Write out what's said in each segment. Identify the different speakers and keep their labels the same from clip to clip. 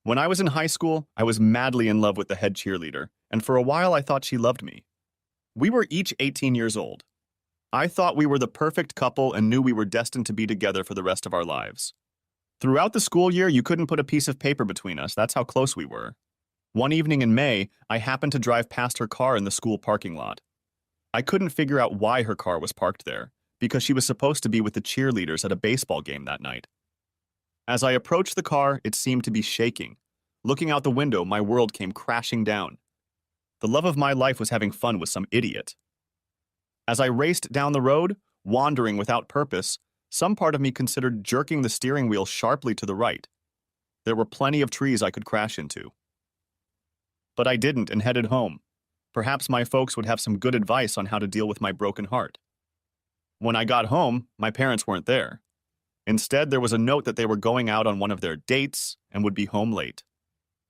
Speaker 1: When I was in high school, I was madly in love with the head cheerleader, and for a while I thought she loved me. We were each 18 years old. I thought we were the perfect couple and knew we were destined to be together for the rest of our lives. Throughout the school year, you couldn't put a piece of paper between us. That's how close we were. One evening in May, I happened to drive past her car in the school parking lot. I couldn't figure out why her car was parked there, because she was supposed to be with the cheerleaders at a baseball game that night. As I approached the car, it seemed to be shaking. Looking out the window, my world came crashing down. The love of my life was having fun with some idiot. As I raced down the road, wandering without purpose, some part of me considered jerking the steering wheel sharply to the right. There were plenty of trees I could crash into. But I didn't and headed home. Perhaps my folks would have some good advice on how to deal with my broken heart. When I got home, my parents weren't there. Instead, there was a note that they were going out on one of their dates and would be home late.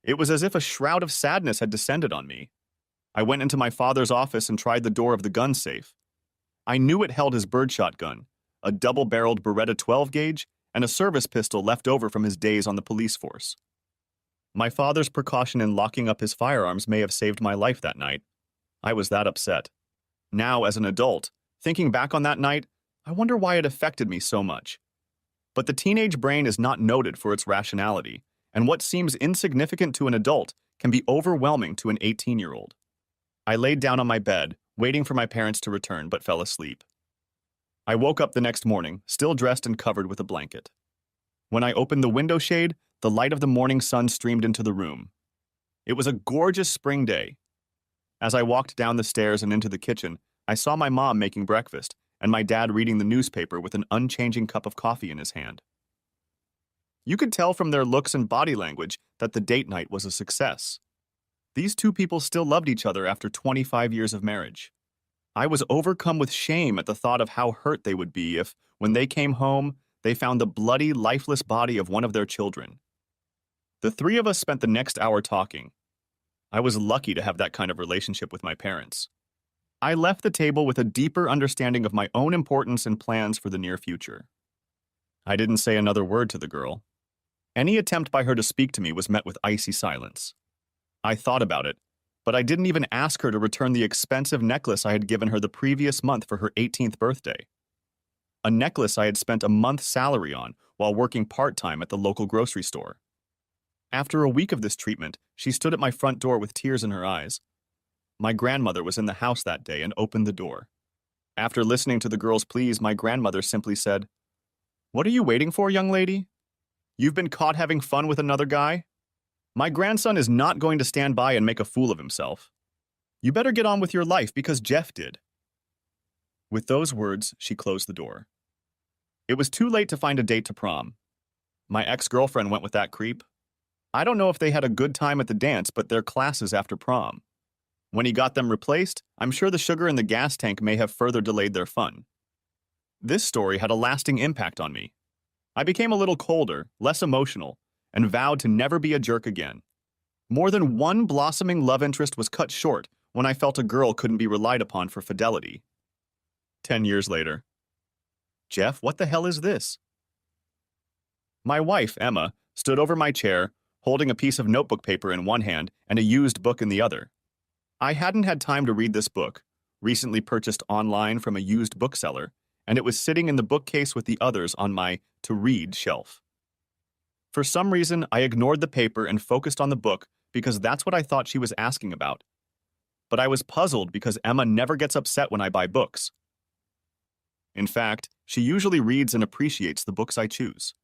Speaker 1: It was as if a shroud of sadness had descended on me. I went into my father's office and tried the door of the gun safe. I knew it held his birdshot gun, a double-barreled Beretta 12-gauge, and a service pistol left over from his days on the police force. My father's precaution in locking up his firearms may have saved my life that night. I was that upset. Now, as an adult, thinking back on that night, I wonder why it affected me so much. But the teenage brain is not noted for its rationality, and what seems insignificant to an adult can be overwhelming to an 18-year-old. I laid down on my bed, waiting for my parents to return, but fell asleep. I woke up the next morning, still dressed and covered with a blanket. When I opened the window shade, the light of the morning sun streamed into the room. It was a gorgeous spring day. As I walked down the stairs and into the kitchen, I saw my mom making breakfast and my dad reading the newspaper with an unchanging cup of coffee in his hand. You could tell from their looks and body language that the date night was a success. These two people still loved each other after 25 years of marriage. I was overcome with shame at the thought of how hurt they would be if, when they came home, they found the bloody, lifeless body of one of their children. The three of us spent the next hour talking. I was lucky to have that kind of relationship with my parents. I left the table with a deeper understanding of my own importance and plans for the near future. I didn't say another word to the girl. Any attempt by her to speak to me was met with icy silence. I thought about it, but I didn't even ask her to return the expensive necklace I had given her the previous month for her 18th birthday. A necklace I had spent a month's salary on while working part-time at the local grocery store. After a week of this treatment, she stood at my front door with tears in her eyes. My grandmother was in the house that day and opened the door. After listening to the girl's pleas, my grandmother simply said, "What are you waiting for, young lady? You've been caught having fun with another guy? My grandson is not going to stand by and make a fool of himself. You better get on with your life because Jeff did." With those words, she closed the door. It was too late to find a date to prom. My ex-girlfriend went with that creep. I don't know if they had a good time at the dance, but their classes after prom. When he got them replaced, I'm sure the sugar in the gas tank may have further delayed their fun. This story had a lasting impact on me. I became a little colder, less emotional, and vowed to never be a jerk again. More than one blossoming love interest was cut short when I felt a girl couldn't be relied upon for fidelity. 10 years later. Jeff, what the hell is this? My wife, Emma, stood over my chair, holding a piece of notebook paper in one hand and a used book in the other. I hadn't had time to read this book, recently purchased online from a used bookseller, and it was sitting in the bookcase with the others on my to-read shelf. For some reason, I ignored the paper and focused on the book because that's what I thought she was asking about. But I was puzzled because Emma never gets upset when I buy books. In fact, she usually reads and appreciates the books I choose.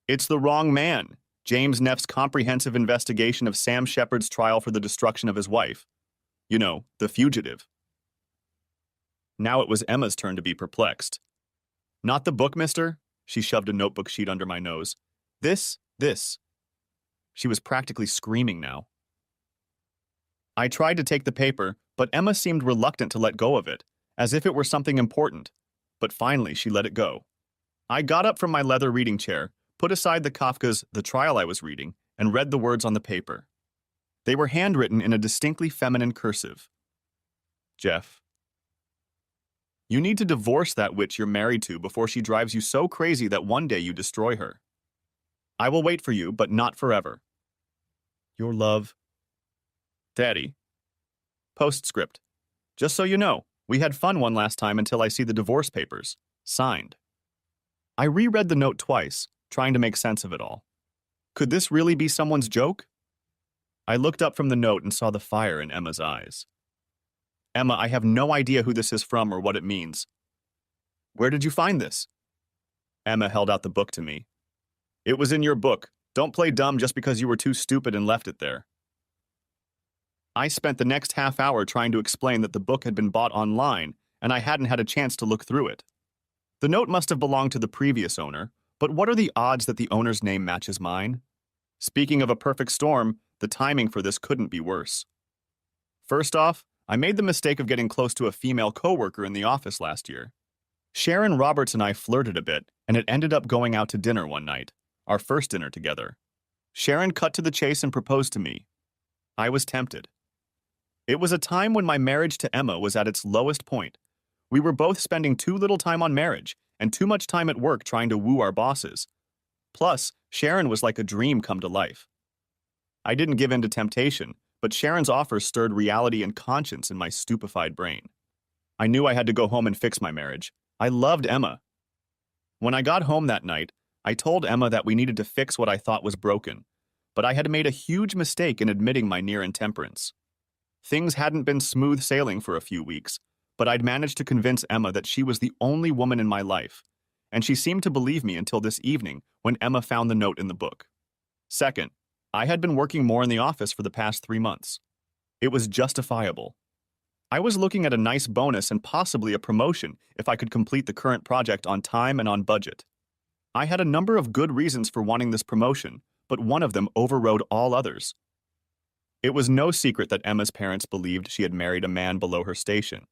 Speaker 1: It's The Wrong Man, James Neff's comprehensive investigation of Sam Shepard's trial for the destruction of his wife. You know, The Fugitive. Now it was Emma's turn to be perplexed. "Not the book, mister?" She shoved a notebook sheet under my nose. This. She was practically screaming now. I tried to take the paper, but Emma seemed reluctant to let go of it, as if it were something important. But finally, she let it go. I got up from my leather reading chair, put aside the Kafka's The Trial I was reading, and read the words on the paper. They were handwritten in a distinctly feminine cursive. Jeff, you need to divorce that witch you're married to before she drives you so crazy that one day you destroy her. I will wait for you, but not forever. Your love. Daddy. Postscript. Just so you know, we had fun one last time until I see the divorce papers. Signed. I reread the note twice, trying to make sense of it all. Could this really be someone's joke? I looked up from the note and saw the fire in Emma's eyes. Emma, I have no idea who this is from or what it means. Where did you find this? Emma held out the book to me. It was in your book. Don't play dumb just because you were too stupid and left it there. I spent the next half hour trying to explain that the book had been bought online and I hadn't had a chance to look through it. The note must have belonged to the previous owner, but what are the odds that the owner's name matches mine? Speaking of a perfect storm, the timing for this couldn't be worse. First off, I made the mistake of getting close to a female coworker in the office last year. Sharon Roberts and I flirted a bit, and it ended up going out to dinner one night, our first dinner together. Sharon cut to the chase and proposed to me. I was tempted. It was a time when my marriage to Emma was at its lowest point. We were both spending too little time on marriage and too much time at work trying to woo our bosses. Plus, Sharon was like a dream come to life. I didn't give in to temptation, but Sharon's offer stirred reality and conscience in my stupefied brain. I knew I had to go home and fix my marriage. I loved Emma. When I got home that night, I told Emma that we needed to fix what I thought was broken, but I had made a huge mistake in admitting my near intemperance. Things hadn't been smooth sailing for a few weeks, but I'd managed to convince Emma that she was the only woman in my life, and she seemed to believe me until this evening when Emma found the note in the book. Second, I had been working more in the office for the past 3 months. It was justifiable. I was looking at a nice bonus and possibly a promotion if I could complete the current project on time and on budget. I had a number of good reasons for wanting this promotion, but one of them overrode all others. It was no secret that Emma's parents believed she had married a man below her station.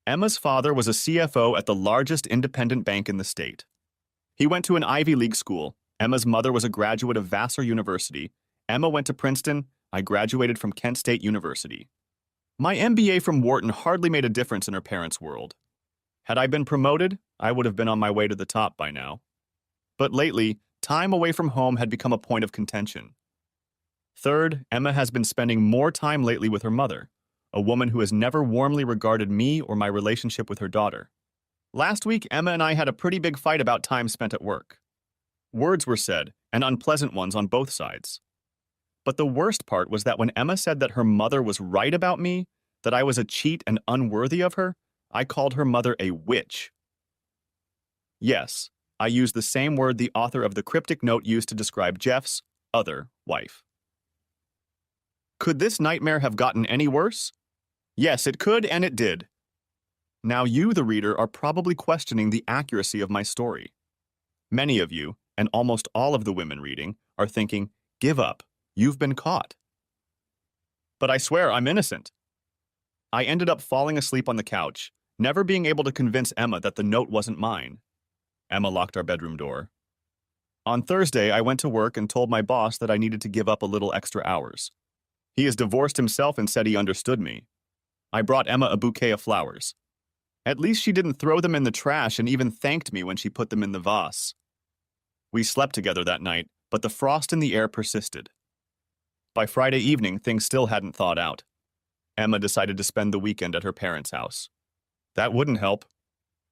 Speaker 1: Emma's father was a CFO at the largest independent bank in the state. He went to an Ivy League school. Emma's mother was a graduate of Vassar University. Emma went to Princeton. I graduated from Kent State University. My MBA from Wharton hardly made a difference in her parents' world. Had I been promoted, I would have been on my way to the top by now. But lately, time away from home had become a point of contention. Third, Emma has been spending more time lately with her mother, a woman who has never warmly regarded me or my relationship with her daughter. Last week, Emma and I had a pretty big fight about time spent at work. Words were said, and unpleasant ones on both sides. But the worst part was that when Emma said that her mother was right about me, that I was a cheat and unworthy of her, I called her mother a witch. Yes, I used the same word the author of the cryptic note used to describe Jeff's other wife. Could this nightmare have gotten any worse? Yes, it could, and it did. Now you, the reader, are probably questioning the accuracy of my story. Many of you, and almost all of the women reading, are thinking, give up, you've been caught. But I swear I'm innocent. I ended up falling asleep on the couch, never being able to convince Emma that the note wasn't mine. Emma locked our bedroom door. On Thursday, I went to work and told my boss that I needed to give up a little extra hours. He is divorced himself and said he understood me. I brought Emma a bouquet of flowers. At least she didn't throw them in the trash and even thanked me when she put them in the vase. We slept together that night, but the frost in the air persisted. By Friday evening, things still hadn't thawed out. Emma decided to spend the weekend at her parents' house. That wouldn't help.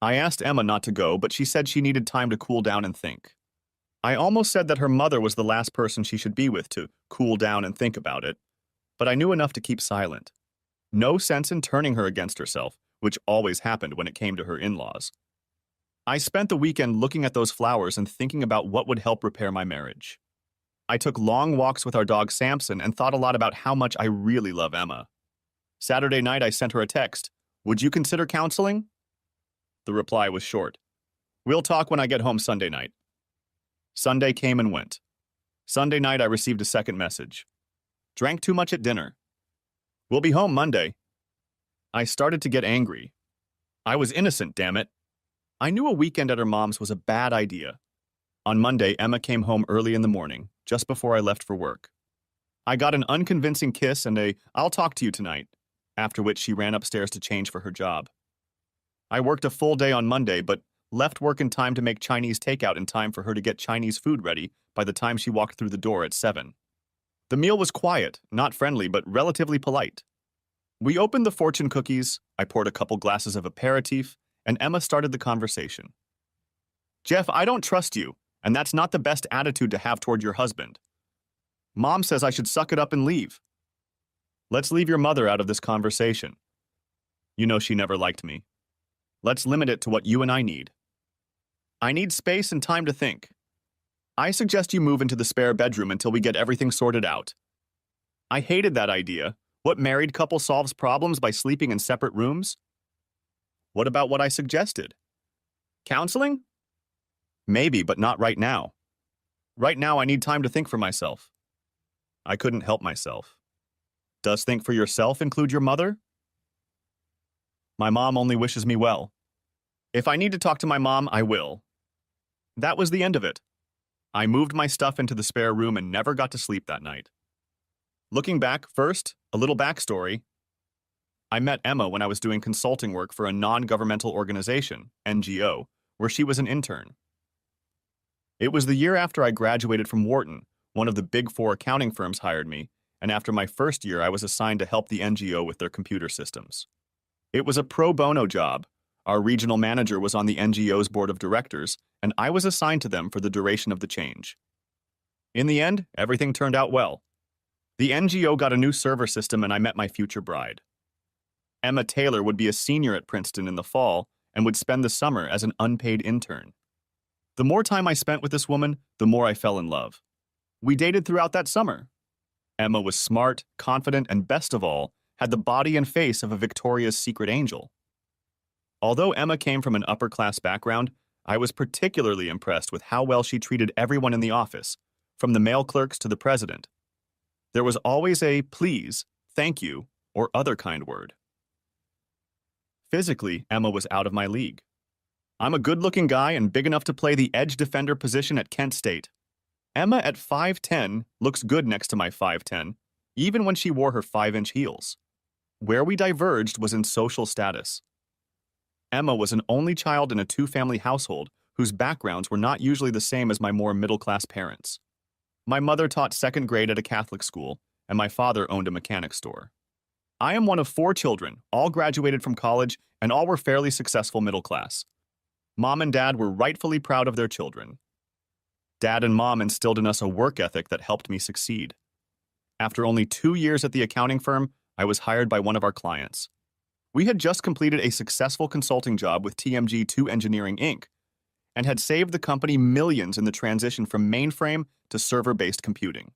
Speaker 1: I asked Emma not to go, but she said she needed time to cool down and think. I almost said that her mother was the last person she should be with to cool down and think about it, but I knew enough to keep silent. No sense in turning her against herself, which always happened when it came to her in-laws. I spent the weekend looking at those flowers and thinking about what would help repair my marriage. I took long walks with our dog Samson and thought a lot about how much I really love Emma. Saturday night, I sent her a text. Would you consider counseling? The reply was short. We'll talk when I get home Sunday night. Sunday came and went. Sunday night, I received a second message. Drank too much at dinner. We'll be home Monday. I started to get angry. I was innocent, damn it. I knew a weekend at her mom's was a bad idea. On Monday, Emma came home early in the morning, just before I left for work. I got an unconvincing kiss and a "I'll talk to you tonight," after which she ran upstairs to change for her job. I worked a full day on Monday, but left work in time to make Chinese takeout in time for her to get Chinese food ready by the time she walked through the door at 7. The meal was quiet, not friendly, but relatively polite. We opened the fortune cookies, I poured a couple glasses of aperitif, and Emma started the conversation. Jeff, I don't trust you, and that's not the best attitude to have toward your husband. Mom says I should suck it up and leave. Let's leave your mother out of this conversation. You know she never liked me. Let's limit it to what you and I need. I need space and time to think. I suggest you move into the spare bedroom until we get everything sorted out. I hated that idea. What married couple solves problems by sleeping in separate rooms? What about what I suggested? Counseling? Maybe, but not right now. Right now, I need time to think for myself. I couldn't help myself. Does think for yourself include your mother? My mom only wishes me well. If I need to talk to my mom, I will. That was the end of it. I moved my stuff into the spare room and never got to sleep that night. Looking back, first, a little backstory. I met Emma when I was doing consulting work for a non-governmental organization, NGO, where she was an intern. It was the year after I graduated from Wharton, one of the Big Four accounting firms hired me, and after my first year I was assigned to help the NGO with their computer systems. It was a pro bono job. Our regional manager was on the NGO's board of directors, and I was assigned to them for the duration of the change. In the end, everything turned out well. The NGO got a new server system and I met my future bride. Emma Taylor would be a senior at Princeton in the fall and would spend the summer as an unpaid intern. The more time I spent with this woman, the more I fell in love. We dated throughout that summer. Emma was smart, confident, and best of all, had the body and face of a Victoria's Secret angel. Although Emma came from an upper-class background, I was particularly impressed with how well she treated everyone in the office, from the mail clerks to the president. There was always a please, thank you, or other kind word. Physically, Emma was out of my league. I'm a good-looking guy and big enough to play the edge defender position at Kent State. Emma at 5'10" looks good next to my 5'10", even when she wore her 5-inch heels. Where we diverged was in social status. Emma was an only child in a two-family household whose backgrounds were not usually the same as my more middle-class parents. My mother taught second grade at a Catholic school, and my father owned a mechanic store. I am one of 4 children, all graduated from college, and all were fairly successful middle class. Mom and Dad were rightfully proud of their children. Dad and Mom instilled in us a work ethic that helped me succeed. After only 2 years at the accounting firm, I was hired by one of our clients. We had just completed a successful consulting job with TMG2 Engineering, Inc., and had saved the company millions in the transition from mainframe to server-based computing.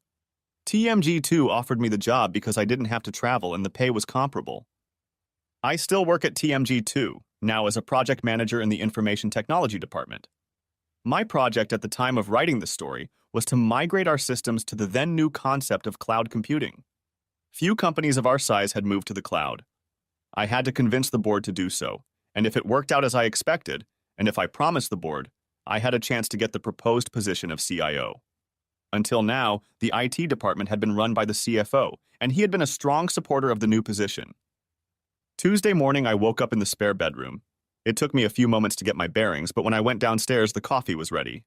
Speaker 1: TMG2 offered me the job because I didn't have to travel and the pay was comparable. I still work at TMG2, now as a project manager in the information technology department. My project at the time of writing this story was to migrate our systems to the then new concept of cloud computing. Few companies of our size had moved to the cloud. I had to convince the board to do so, and if it worked out as I expected, and if I promised the board, I had a chance to get the proposed position of CIO. Until now, the IT department had been run by the CFO, and he had been a strong supporter of the new position. Tuesday morning, I woke up in the spare bedroom. It took me a few moments to get my bearings, but when I went downstairs, the coffee was ready.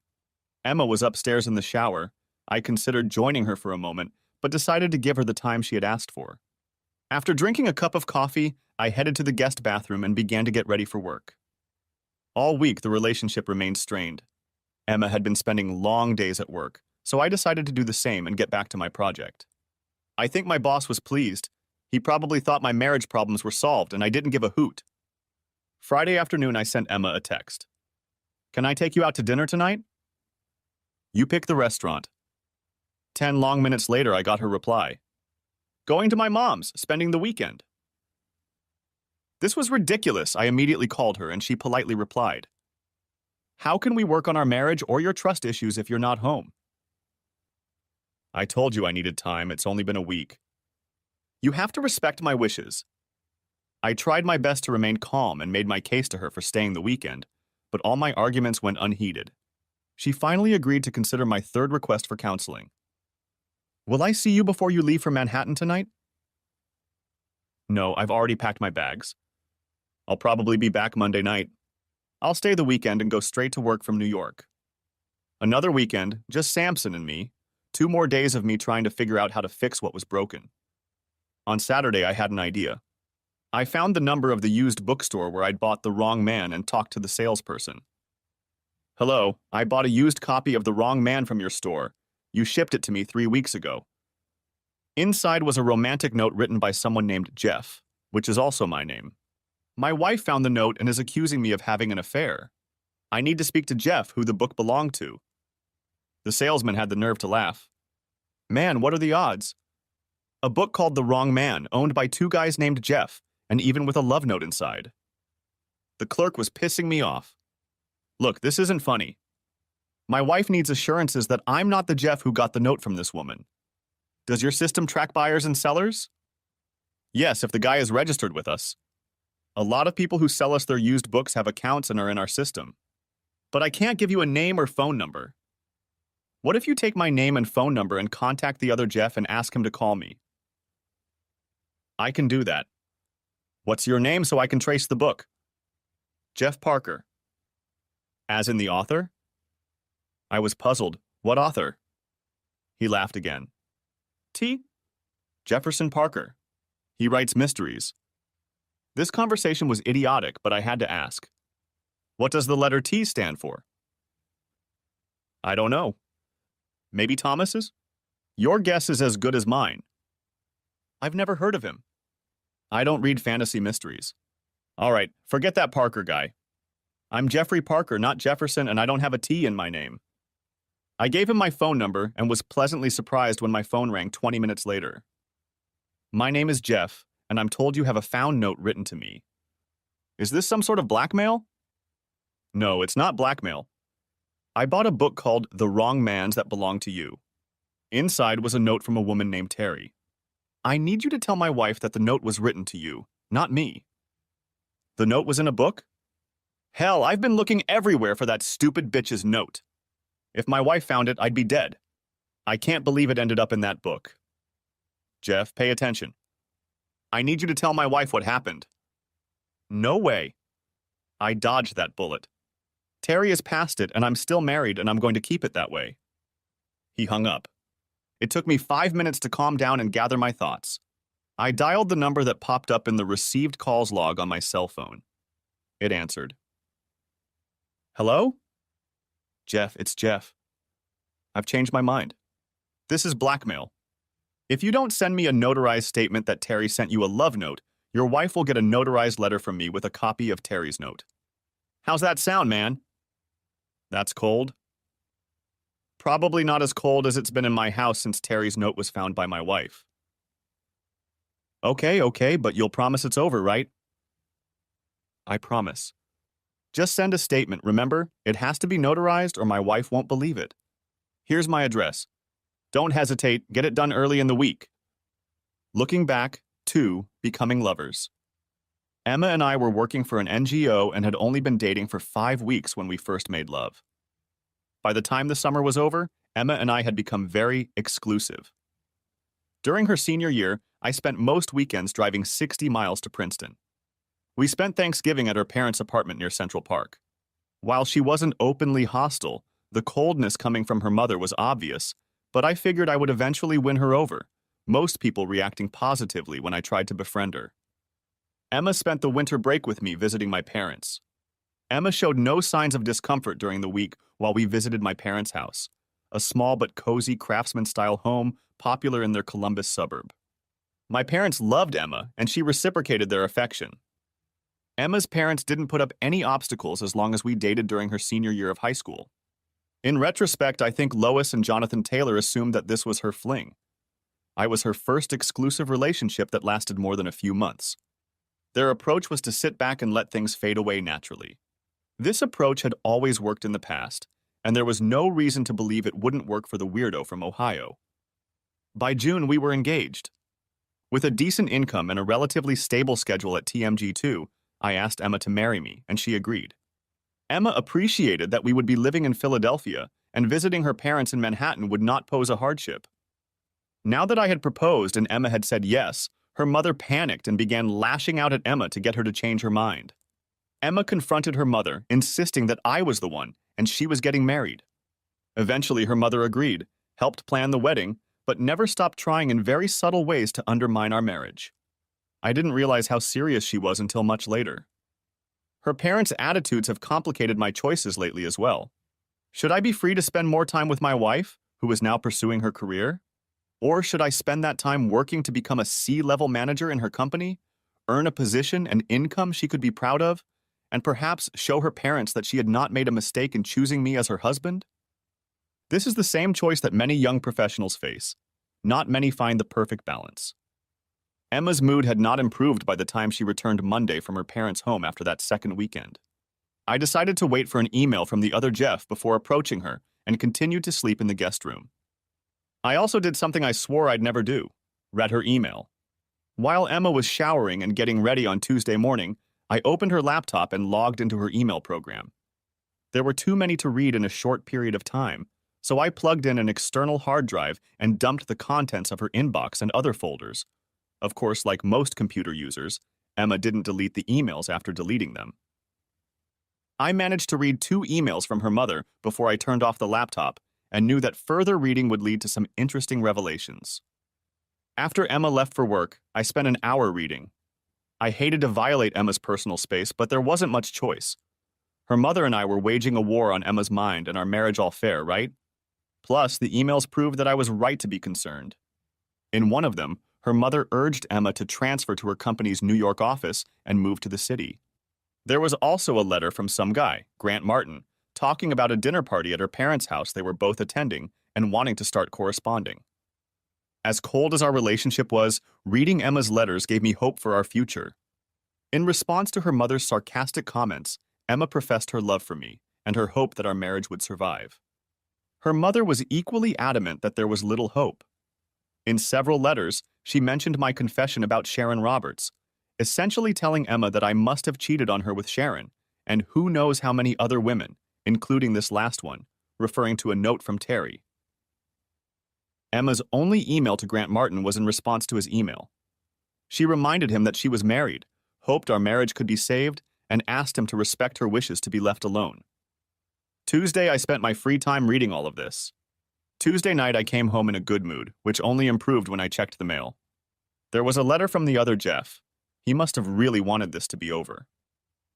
Speaker 1: Emma was upstairs in the shower. I considered joining her for a moment, but decided to give her the time she had asked for. After drinking a cup of coffee, I headed to the guest bathroom and began to get ready for work. All week, the relationship remained strained. Emma had been spending long days at work, so I decided to do the same and get back to my project. I think my boss was pleased. He probably thought my marriage problems were solved and I didn't give a hoot. Friday afternoon, I sent Emma a text. Can I take you out to dinner tonight? You pick the restaurant. 10 long minutes later, I got her reply. Going to my mom's, spending the weekend. This was ridiculous, I immediately called her and she politely replied. How can we work on our marriage or your trust issues if you're not home? I told you I needed time, it's only been a week. You have to respect my wishes. I tried my best to remain calm and made my case to her for staying the weekend, but all my arguments went unheeded. She finally agreed to consider my third request for counseling. Will I see you before you leave for Manhattan tonight? No, I've already packed my bags. I'll probably be back Monday night. I'll stay the weekend and go straight to work from New York. Another weekend, just Samson and me. 2 more days of me trying to figure out how to fix what was broken. On Saturday, I had an idea. I found the number of the used bookstore where I'd bought The Wrong Man and talked to the salesperson. "Hello, I bought a used copy of The Wrong Man from your store. You shipped it to me 3 weeks ago." Inside was a romantic note written by someone named Jeff, which is also my name. My wife found the note and is accusing me of having an affair. I need to speak to Jeff, who the book belonged to. The salesman had the nerve to laugh. "Man, what are the odds? A book called The Wrong Man, owned by 2 guys named Jeff, and even with a love note inside." The clerk was pissing me off. "Look, this isn't funny. My wife needs assurances that I'm not the Jeff who got the note from this woman. Does your system track buyers and sellers?" "Yes, if the guy is registered with us. A lot of people who sell us their used books have accounts and are in our system. But I can't give you a name or phone number. What if you take my name and phone number and contact the other Jeff and ask him to call me?" "I can do that. What's your name so I can trace the book?" "Jeff Parker." "As in the author?" I was puzzled. "What author?" He laughed again. "T. Jefferson Parker. He writes mysteries." This conversation was idiotic, but I had to ask. "What does the letter T stand for?" "I don't know. Maybe Thomas's?" "Your guess is as good as mine." "I've never heard of him." "I don't read fantasy mysteries." "All right, forget that Parker guy. I'm Jeffrey Parker, not Jefferson, and I don't have a T in my name." I gave him my phone number and was pleasantly surprised when my phone rang 20 minutes later. "My name is Jeff, and I'm told you have a found note written to me. Is this some sort of blackmail?" "No, it's not blackmail. I bought a book called The Wrong Man's that belonged to you. Inside was a note from a woman named Terry. I need you to tell my wife that the note was written to you, not me." "The note was in a book?" "Hell, I've been looking everywhere for that stupid bitch's note. If my wife found it, I'd be dead. I can't believe it ended up in that book." "Jeff, pay attention. I need you to tell my wife what happened." "No way. I dodged that bullet. Terry is past it, and I'm still married, and I'm going to keep it that way." He hung up. It took me 5 minutes to calm down and gather my thoughts. I dialed the number that popped up in the received calls log on my cell phone. It answered. "Hello?" "Jeff, it's Jeff. I've changed my mind. This is blackmail. If you don't send me a notarized statement that Terry sent you a love note, your wife will get a notarized letter from me with a copy of Terry's note." "How's that sound, man?" "That's cold." "Probably not as cold as it's been in my house since Terry's note was found by my wife." Okay, but you'll promise it's over, right?" "I promise. Just send a statement, remember? It has to be notarized or my wife won't believe it. Here's my address. Don't hesitate, get it done early in the week." Looking back, 2, becoming lovers. Emma and I were working for an NGO and had only been dating for 5 weeks when we first made love. By the time the summer was over, Emma and I had become very exclusive. During her senior year, I spent most weekends driving 60 miles to Princeton. We spent Thanksgiving at her parents' apartment near Central Park. While she wasn't openly hostile, the coldness coming from her mother was obvious, but I figured I would eventually win her over, most people reacting positively when I tried to befriend her. Emma spent the winter break with me visiting my parents. Emma showed no signs of discomfort during the week while we visited my parents' house, a small but cozy craftsman-style home popular in their Columbus suburb. My parents loved Emma, and she reciprocated their affection. Emma's parents didn't put up any obstacles as long as we dated during her senior year of high school. In retrospect, I think Lois and Jonathan Taylor assumed that this was her fling. I was her first exclusive relationship that lasted more than a few months. Their approach was to sit back and let things fade away naturally. This approach had always worked in the past, and there was no reason to believe it wouldn't work for the weirdo from Ohio. By June, we were engaged. With a decent income and a relatively stable schedule at TMG2, I asked Emma to marry me, and she agreed. Emma appreciated that we would be living in Philadelphia, and visiting her parents in Manhattan would not pose a hardship. Now that I had proposed and Emma had said yes, her mother panicked and began lashing out at Emma to get her to change her mind. Emma confronted her mother, insisting that I was the one, and she was getting married. Eventually, her mother agreed, helped plan the wedding, but never stopped trying in very subtle ways to undermine our marriage. I didn't realize how serious she was until much later. Her parents' attitudes have complicated my choices lately as well. Should I be free to spend more time with my wife, who is now pursuing her career? Or should I spend that time working to become a C-level manager in her company, earn a position and income she could be proud of, and perhaps show her parents that she had not made a mistake in choosing me as her husband? This is the same choice that many young professionals face. Not many find the perfect balance. Emma's mood had not improved by the time she returned Monday from her parents' home after that second weekend. I decided to wait for an email from the other Jeff before approaching her and continued to sleep in the guest room. I also did something I swore I'd never do: read her email. While Emma was showering and getting ready on Tuesday morning, I opened her laptop and logged into her email program. There were too many to read in a short period of time, so I plugged in an external hard drive and dumped the contents of her inbox and other folders. Of course, like most computer users, Emma didn't delete the emails after deleting them. I managed to read 2 emails from her mother before I turned off the laptop and knew that further reading would lead to some interesting revelations. After Emma left for work, I spent an hour reading. I hated to violate Emma's personal space, but there wasn't much choice. Her mother and I were waging a war on Emma's mind and our marriage all fair, right? Plus, the emails proved that I was right to be concerned. In one of them, her mother urged Emma to transfer to her company's New York office and move to the city. There was also a letter from some guy, Grant Martin, talking about a dinner party at her parents' house they were both attending and wanting to start corresponding. As cold as our relationship was, reading Emma's letters gave me hope for our future. In response to her mother's sarcastic comments, Emma professed her love for me and her hope that our marriage would survive. Her mother was equally adamant that there was little hope. In several letters, she mentioned my confession about Sharon Roberts, essentially telling Emma that I must have cheated on her with Sharon, and who knows how many other women, including this last one, referring to a note from Terry. Emma's only email to Grant Martin was in response to his email. She reminded him that she was married, hoped our marriage could be saved, and asked him to respect her wishes to be left alone. Tuesday, I spent my free time reading all of this. Tuesday night, I came home in a good mood, which only improved when I checked the mail. There was a letter from the other Jeff. He must have really wanted this to be over.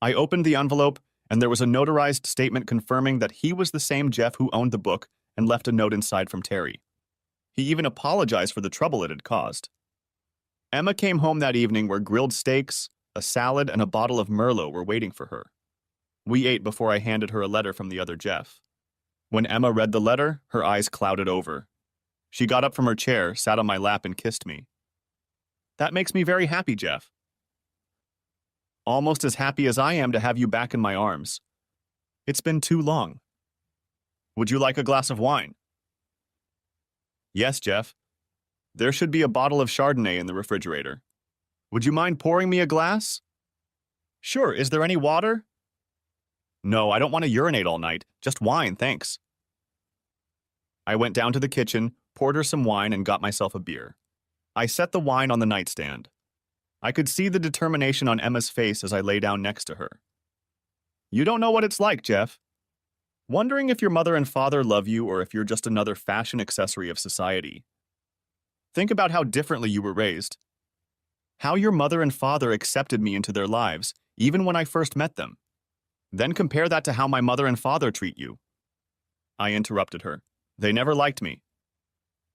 Speaker 1: I opened the envelope, and there was a notarized statement confirming that he was the same Jeff who owned the book and left a note inside from Terry. He even apologized for the trouble it had caused. Emma came home that evening where grilled steaks, a salad, and a bottle of Merlot were waiting for her. We ate before I handed her a letter from the other Jeff. When Emma read the letter, her eyes clouded over. She got up from her chair, sat on my lap, and kissed me. "That makes me very happy, Jeff. Almost as happy as I am to have you back in my arms. It's been too long. Would you like a glass of wine?" "Yes, Jeff. There should be a bottle of Chardonnay in the refrigerator. Would you mind pouring me a glass?" "Sure. Is there any water?" "No, I don't want to urinate all night. Just wine, thanks." I went down to the kitchen, poured her some wine, and got myself a beer. I set the wine on the nightstand. I could see the determination on Emma's face as I lay down next to her. "You don't know what it's like, Jeff. Wondering if your mother and father love you or if you're just another fashion accessory of society. Think about how differently you were raised. How your mother and father accepted me into their lives, even when I first met them. Then compare that to how my mother and father treat you." I interrupted her. "They never liked me."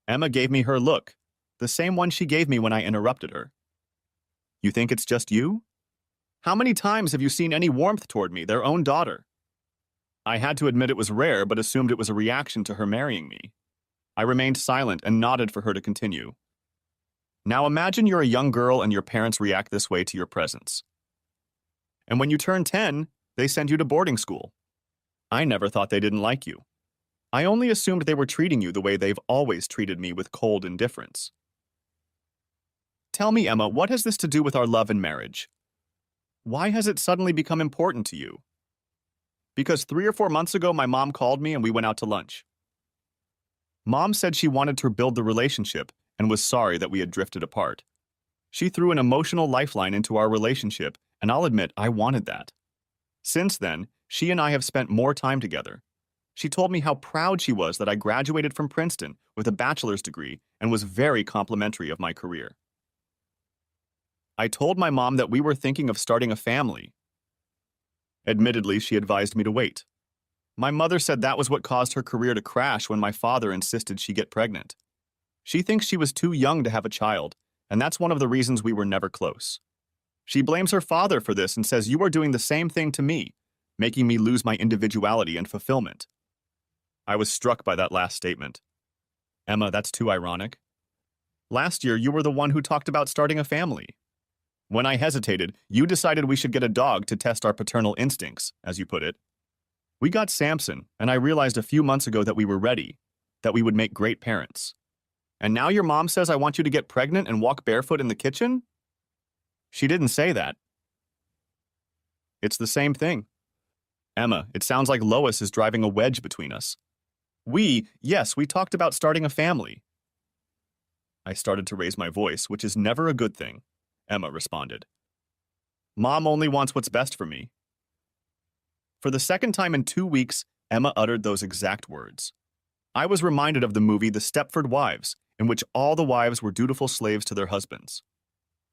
Speaker 1: Emma gave me her look, the same one she gave me when I interrupted her. "You think it's just you? How many times have you seen any warmth toward me, their own daughter?" I had to admit it was rare, but assumed it was a reaction to her marrying me. I remained silent and nodded for her to continue. "Now imagine you're a young girl and your parents react this way to your presence. And when you turn 10, they send you to boarding school. I never thought they didn't like you. I only assumed they were treating you the way they've always treated me, with cold indifference. Tell me, Emma, what has this to do with our love and marriage? Why has it suddenly become important to you?" "Because 3 or 4 months ago, my mom called me and we went out to lunch. Mom said she wanted to build the relationship and was sorry that we had drifted apart. She threw an emotional lifeline into our relationship, and I'll admit I wanted that. Since then, she and I have spent more time together. She told me how proud she was that I graduated from Princeton with a bachelor's degree and was very complimentary of my career. I told my mom that we were thinking of starting a family. Admittedly, she advised me to wait. My mother said that was what caused her career to crash when my father insisted she get pregnant. She thinks she was too young to have a child, and that's one of the reasons we were never close. She blames her father for this and says you are doing the same thing to me, making me lose my individuality and fulfillment. I was struck by that last statement. Emma, that's too ironic. Last year, you were the one who talked about starting a family. When I hesitated, you decided we should get a dog to test our paternal instincts, as you put it. We got Samson, and I realized a few months ago that we were ready, that we would make great parents. And now your mom says I want you to get pregnant and walk barefoot in the kitchen? She didn't say that. It's the same thing. Emma, it sounds like Lois is driving a wedge between us. Yes, we talked about starting a family. I started to raise my voice, which is never a good thing. Emma responded. Mom only wants what's best for me. For the second time in 2 weeks, Emma uttered those exact words. I was reminded of the movie The Stepford Wives, in which all the wives were dutiful slaves to their husbands.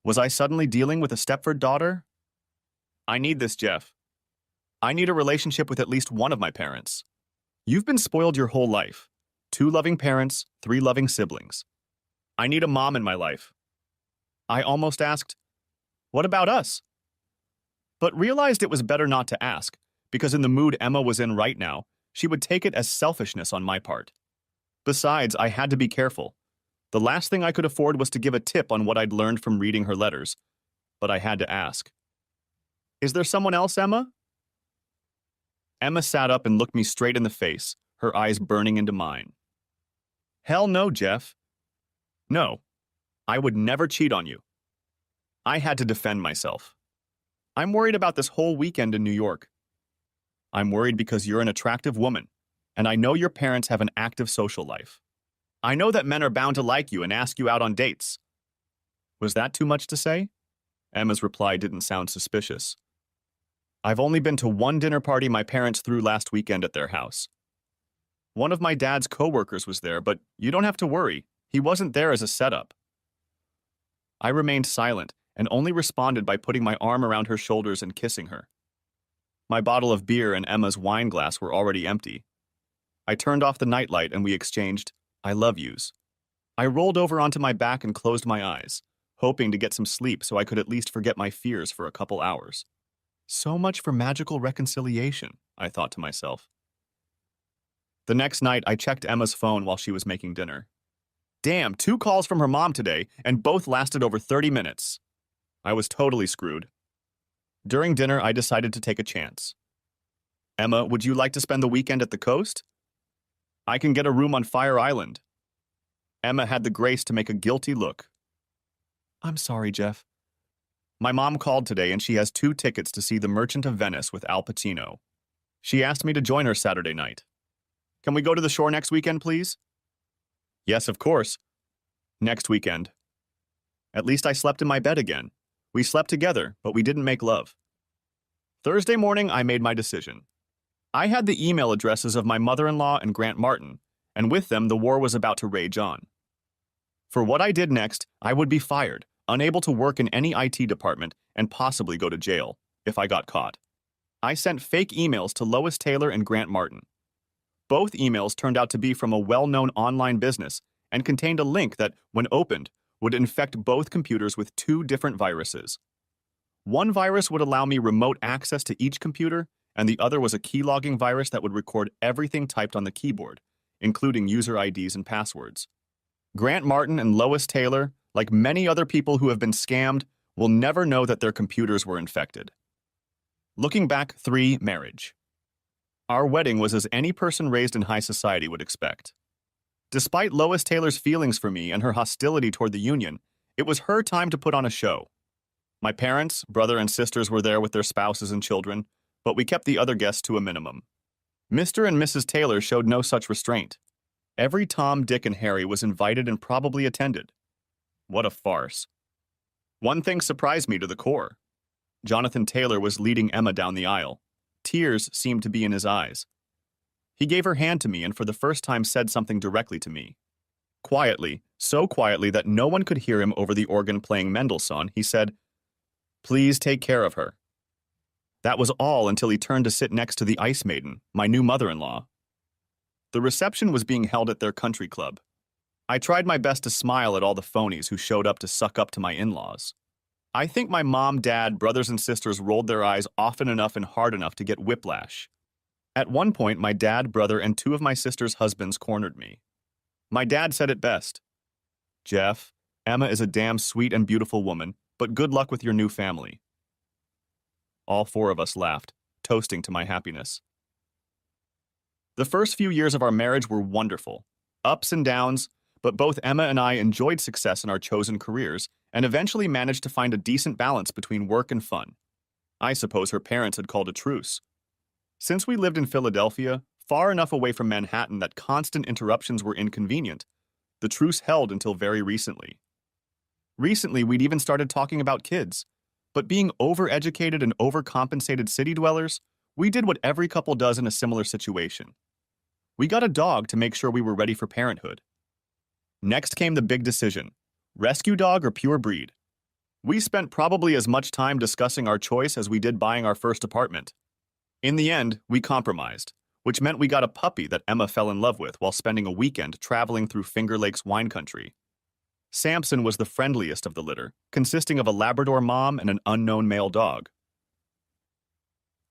Speaker 1: Was I suddenly dealing with a Stepford daughter? I need this, Jeff. I need a relationship with at least one of my parents. You've been spoiled your whole life. 2 loving parents, 3 loving siblings. I need a mom in my life. I almost asked, what about us? But realized it was better not to ask, because in the mood Emma was in right now, she would take it as selfishness on my part. Besides, I had to be careful. The last thing I could afford was to give a tip on what I'd learned from reading her letters, but I had to ask. Is there someone else, Emma? Emma sat up and looked me straight in the face, her eyes burning into mine. Hell no, Jeff. No, I would never cheat on you. I had to defend myself. I'm worried about this whole weekend in New York. I'm worried because you're an attractive woman, and I know your parents have an active social life. I know that men are bound to like you and ask you out on dates. Was that too much to say? Emma's reply didn't sound suspicious. I've only been to one dinner party my parents threw last weekend at their house. One of my dad's coworkers was there, but you don't have to worry. He wasn't there as a setup. I remained silent and only responded by putting my arm around her shoulders and kissing her. My bottle of beer and Emma's wine glass were already empty. I turned off the nightlight and we exchanged I love yous. I rolled over onto my back and closed my eyes, hoping to get some sleep so I could at least forget my fears for a couple hours. So much for magical reconciliation, I thought to myself. The next night, I checked Emma's phone while she was making dinner. Damn, 2 calls from her mom today, and both lasted over 30 minutes. I was totally screwed. During dinner, I decided to take a chance. Emma, would you like to spend the weekend at the coast? I can get a room on Fire Island. Emma had the grace to make a guilty look. I'm sorry, Jeff. My mom called today and she has 2 tickets to see The Merchant of Venice with Al Pacino. She asked me to join her Saturday night. Can we go to the shore next weekend, please? Yes, of course. Next weekend. At least I slept in my bed again. We slept together, but we didn't make love. Thursday morning, I made my decision. I had the email addresses of my mother-in-law and Grant Martin, and with them, the war was about to rage on. For what I did next, I would be fired, unable to work in any IT department, and possibly go to jail, if I got caught. I sent fake emails to Lois Taylor and Grant Martin. Both emails turned out to be from a well-known online business and contained a link that, when opened, would infect both computers with 2 different viruses. One virus would allow me remote access to each computer, and the other was a keylogging virus that would record everything typed on the keyboard, including user IDs and passwords. Grant Martin and Lois Taylor, like many other people who have been scammed, will never know that their computers were infected. Looking back, 3, marriage. Our wedding was as any person raised in high society would expect. Despite Lois Taylor's feelings for me and her hostility toward the union, it was her time to put on a show. My parents, brother and sisters were there with their spouses and children, but we kept the other guests to a minimum. Mr. and Mrs. Taylor showed no such restraint. Every Tom, Dick, and Harry was invited and probably attended. What a farce. One thing surprised me to the core. Jonathan Taylor was leading Emma down the aisle. Tears seemed to be in his eyes. He gave her hand to me and for the first time said something directly to me. Quietly, so quietly that no one could hear him over the organ playing Mendelssohn, he said, "Please take care of her." That was all until he turned to sit next to the Ice Maiden, my new mother-in-law. The reception was being held at their country club. I tried my best to smile at all the phonies who showed up to suck up to my in-laws. I think my mom, dad, brothers, and sisters rolled their eyes often enough and hard enough to get whiplash. At one point, my dad, brother, and two of my sister's husbands cornered me. My dad said it best. "Jeff, Emma is a damn sweet and beautiful woman, but good luck with your new family." All four of us laughed, toasting to my happiness. The first few years of our marriage were wonderful. Ups and downs, but both Emma and I enjoyed success in our chosen careers and eventually managed to find a decent balance between work and fun. I suppose her parents had called a truce. Since we lived in Philadelphia, far enough away from Manhattan that constant interruptions were inconvenient, the truce held until very recently. Recently, we'd even started talking about kids, but being overeducated and overcompensated city dwellers, we did what every couple does in a similar situation. We got a dog to make sure we were ready for parenthood. Next came the big decision: rescue dog or pure breed. We spent probably as much time discussing our choice as we did buying our first apartment. In the end, we compromised, which meant we got a puppy that Emma fell in love with while spending a weekend traveling through Finger Lakes wine country. Samson was the friendliest of the litter, consisting of a Labrador mom and an unknown male dog.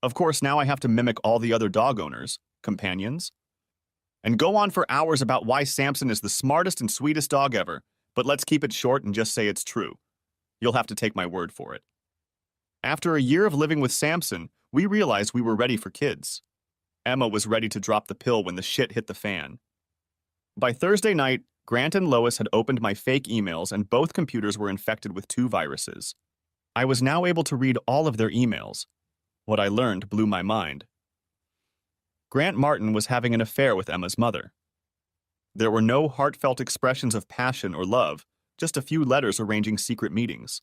Speaker 1: Of course, now I have to mimic all the other dog owners, companions, and go on for hours about why Samson is the smartest and sweetest dog ever, but let's keep it short and just say it's true. You'll have to take my word for it. After a year of living with Samson, we realized we were ready for kids. Emma was ready to drop the pill when the shit hit the fan. By Thursday night, Grant and Lois had opened my fake emails and both computers were infected with 2 viruses. I was now able to read all of their emails. What I learned blew my mind. Grant Martin was having an affair with Emma's mother. There were no heartfelt expressions of passion or love, just a few letters arranging secret meetings.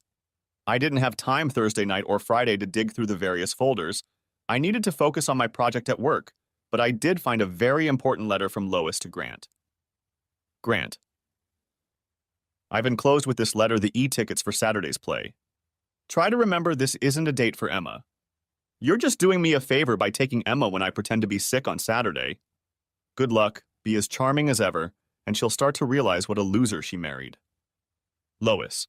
Speaker 1: I didn't have time Thursday night or Friday to dig through the various folders. I needed to focus on my project at work, but I did find a very important letter from Lois to Grant. Grant, I've enclosed with this letter the e-tickets for Saturday's play. Try to remember this isn't a date for Emma. You're just doing me a favor by taking Emma when I pretend to be sick on Saturday. Good luck, be as charming as ever, and she'll start to realize what a loser she married. Lois,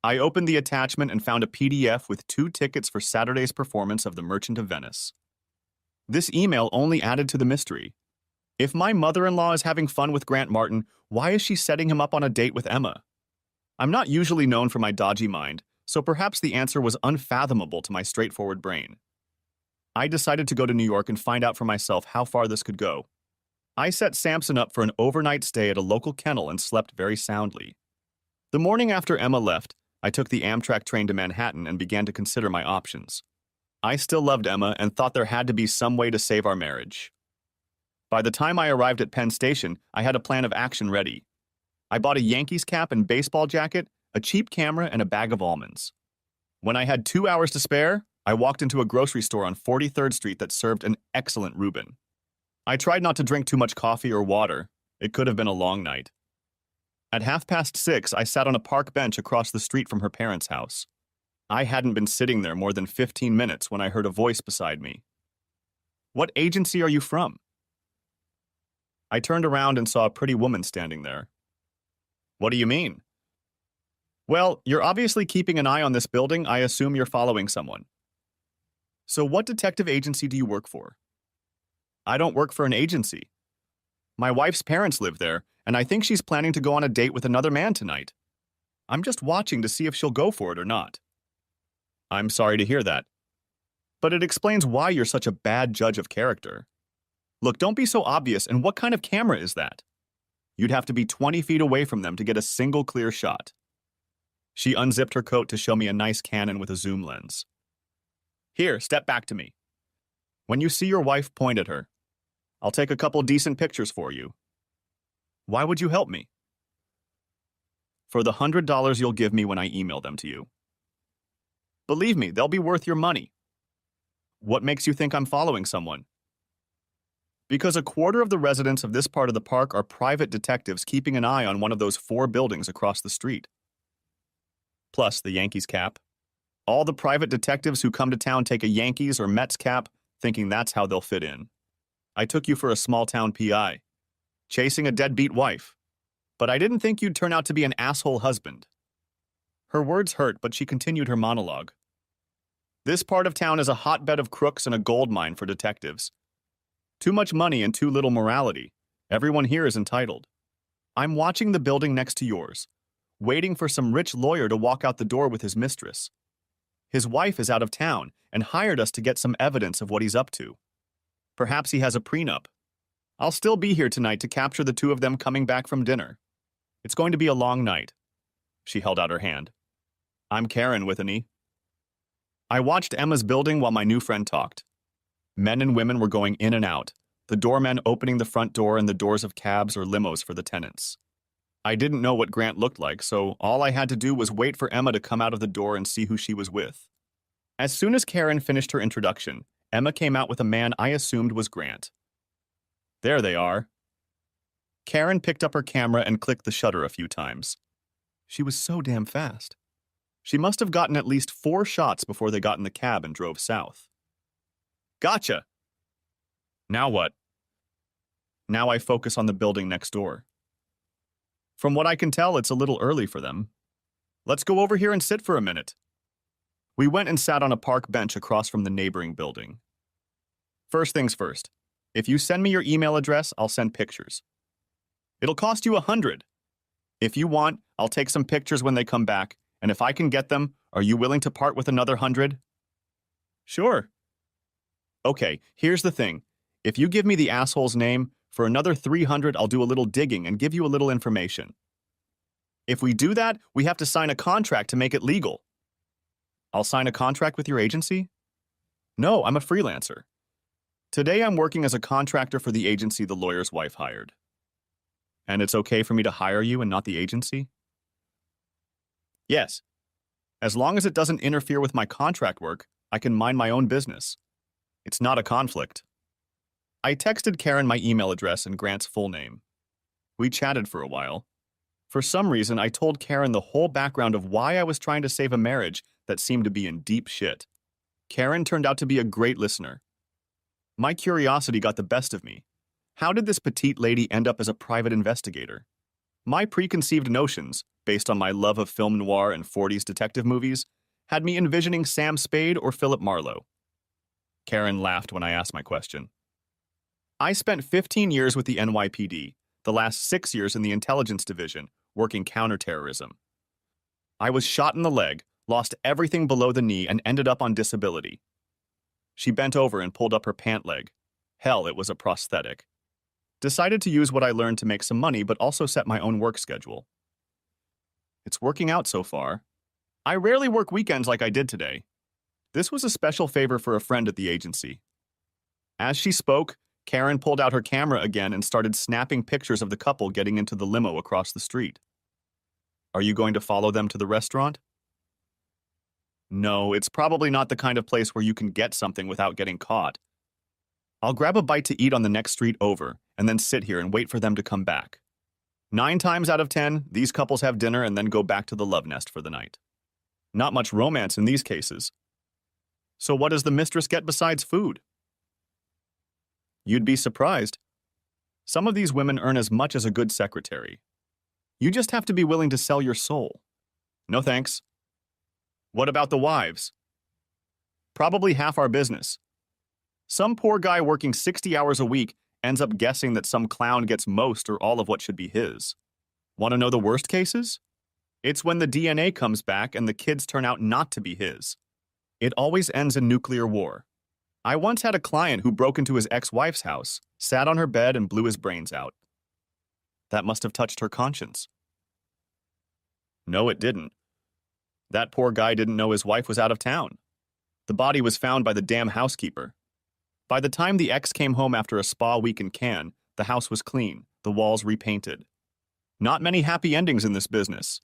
Speaker 1: I opened the attachment and found a PDF with 2 tickets for Saturday's performance of The Merchant of Venice. This email only added to the mystery. If my mother-in-law is having fun with Grant Martin, why is she setting him up on a date with Emma? I'm not usually known for my dodgy mind, so perhaps the answer was unfathomable to my straightforward brain. I decided to go to New York and find out for myself how far this could go. I set Samson up for an overnight stay at a local kennel and slept very soundly. The morning after Emma left, I took the Amtrak train to Manhattan and began to consider my options. I still loved Emma and thought there had to be some way to save our marriage. By the time I arrived at Penn Station, I had a plan of action ready. I bought a Yankees cap and baseball jacket, a cheap camera, and a bag of almonds. When I had 2 hours to spare, I walked into a grocery store on 43rd Street that served an excellent Reuben. I tried not to drink too much coffee or water. It could have been a long night. At 6:30, I sat on a park bench across the street from her parents' house. I hadn't been sitting there more than 15 minutes when I heard a voice beside me. "What agency are you from?" I turned around and saw a pretty woman standing there. "What do you mean?" "Well, you're obviously keeping an eye on this building. I assume you're following someone." "So what detective agency do you work for?" "I don't work for an agency. My wife's parents live there, and I think she's planning to go on a date with another man tonight. I'm just watching to see if she'll go for it or not." "I'm sorry to hear that. But it explains why you're such a bad judge of character. Look, don't be so obvious, and what kind of camera is that? You'd have to be 20 feet away from them to get a single clear shot." She unzipped her coat to show me a nice Canon with a zoom lens. "Here, step back to me. When you see your wife, point at her. I'll take a couple decent pictures for you." "Why would you help me?" "For the $100 you'll give me when I email them to you." "Believe me, they'll be worth your money." "What makes you think I'm following someone?" Because a quarter of the residents of this part of the park are private detectives keeping an eye on one of those 4 buildings across the street. Plus the Yankees cap. All the private detectives who come to town take a Yankees or Mets cap, thinking that's how they'll fit in. I took you for a small-town PI, chasing a deadbeat wife. But I didn't think you'd turn out to be an asshole husband. Her words hurt, but she continued her monologue. This part of town is a hotbed of crooks and a gold mine for detectives. Too much money and too little morality. Everyone here is entitled. I'm watching the building next to yours, waiting for some rich lawyer to walk out the door with his mistress. His wife is out of town and hired us to get some evidence of what he's up to. Perhaps he has a prenup. I'll still be here tonight to capture the 2 of them coming back from dinner. It's going to be a long night. She held out her hand. I'm Karen with an E. I watched Emma's building while my new friend talked. Men and women were going in and out, the doorman opening the front door and the doors of cabs or limos for the tenants. I didn't know what Grant looked like, so all I had to do was wait for Emma to come out of the door and see who she was with. As soon as Karen finished her introduction, Emma came out with a man I assumed was Grant. There they are. Karen picked up her camera and clicked the shutter a few times. She was so damn fast. She must have gotten at least 4 shots before they got in the cab and drove south. Gotcha! Now what? Now I focus on the building next door. From what I can tell, it's a little early for them. Let's go over here and sit for a minute. We went and sat on a park bench across from the neighboring building. First things first. If you send me your email address, I'll send pictures. It'll cost you $100. If you want, I'll take some pictures when they come back, and if I can get them, are you willing to part with another $100? Sure. Okay, here's the thing. If you give me the asshole's name, for another $300, I'll do a little digging and give you a little information. If we do that, we have to sign a contract to make it legal. I'll sign a contract with your agency? No, I'm a freelancer. Today I'm working as a contractor for the agency the lawyer's wife hired. And it's okay for me to hire you and not the agency? Yes. As long as it doesn't interfere with my contract work, I can mind my own business. It's not a conflict. I texted Karen my email address and Grant's full name. We chatted for a while. For some reason, I told Karen the whole background of why I was trying to save a marriage that seemed to be in deep shit. Karen turned out to be a great listener. My curiosity got the best of me. How did this petite lady end up as a private investigator? My preconceived notions, based on my love of film noir and 40s detective movies, had me envisioning Sam Spade or Philip Marlowe. Karen laughed when I asked my question. I spent 15 years with the NYPD, the last 6 years in the intelligence division, working counterterrorism. I was shot in the leg, lost everything below the knee, and ended up on disability. She bent over and pulled up her pant leg. Hell, it was a prosthetic. Decided to use what I learned to make some money, but also set my own work schedule. It's working out so far. I rarely work weekends like I did today. This was a special favor for a friend at the agency. As she spoke, Karen pulled out her camera again and started snapping pictures of the couple getting into the limo across the street. Are you going to follow them to the restaurant? No, it's probably not the kind of place where you can get something without getting caught. I'll grab a bite to eat on the next street over and then sit here and wait for them to come back. 9 times out of 10, these couples have dinner and then go back to the love nest for the night. Not much romance in these cases. So what does the mistress get besides food? You'd be surprised. Some of these women earn as much as a good secretary. You just have to be willing to sell your soul. No thanks. What about the wives? Probably half our business. Some poor guy working 60 hours a week ends up guessing that some clown gets most or all of what should be his. Want to know the worst cases? It's when the DNA comes back and the kids turn out not to be his. It always ends in nuclear war. I once had a client who broke into his ex-wife's house, sat on her bed, and blew his brains out. That must have touched her conscience. No, it didn't. That poor guy didn't know his wife was out of town. The body was found by the damn housekeeper. By the time the ex came home after a spa week in Cannes, the house was clean, the walls repainted. Not many happy endings in this business.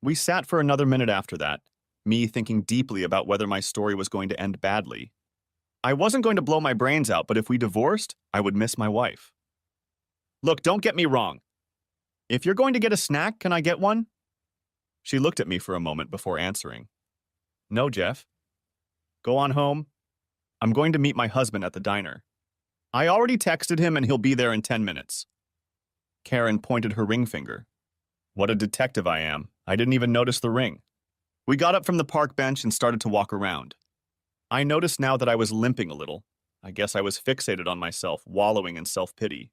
Speaker 1: We sat for another minute after that, me thinking deeply about whether my story was going to end badly. I wasn't going to blow my brains out, but if we divorced, I would miss my wife. Look, don't get me wrong. If you're going to get a snack, can I get one? She looked at me for a moment before answering. No, Jeff. Go on home. I'm going to meet my husband at the diner. I already texted him and he'll be there in 10 minutes. Karen pointed her ring finger. What a detective I am. I didn't even notice the ring. We got up from the park bench and started to walk around. I noticed now that I was limping a little. I guess I was fixated on myself, wallowing in self-pity.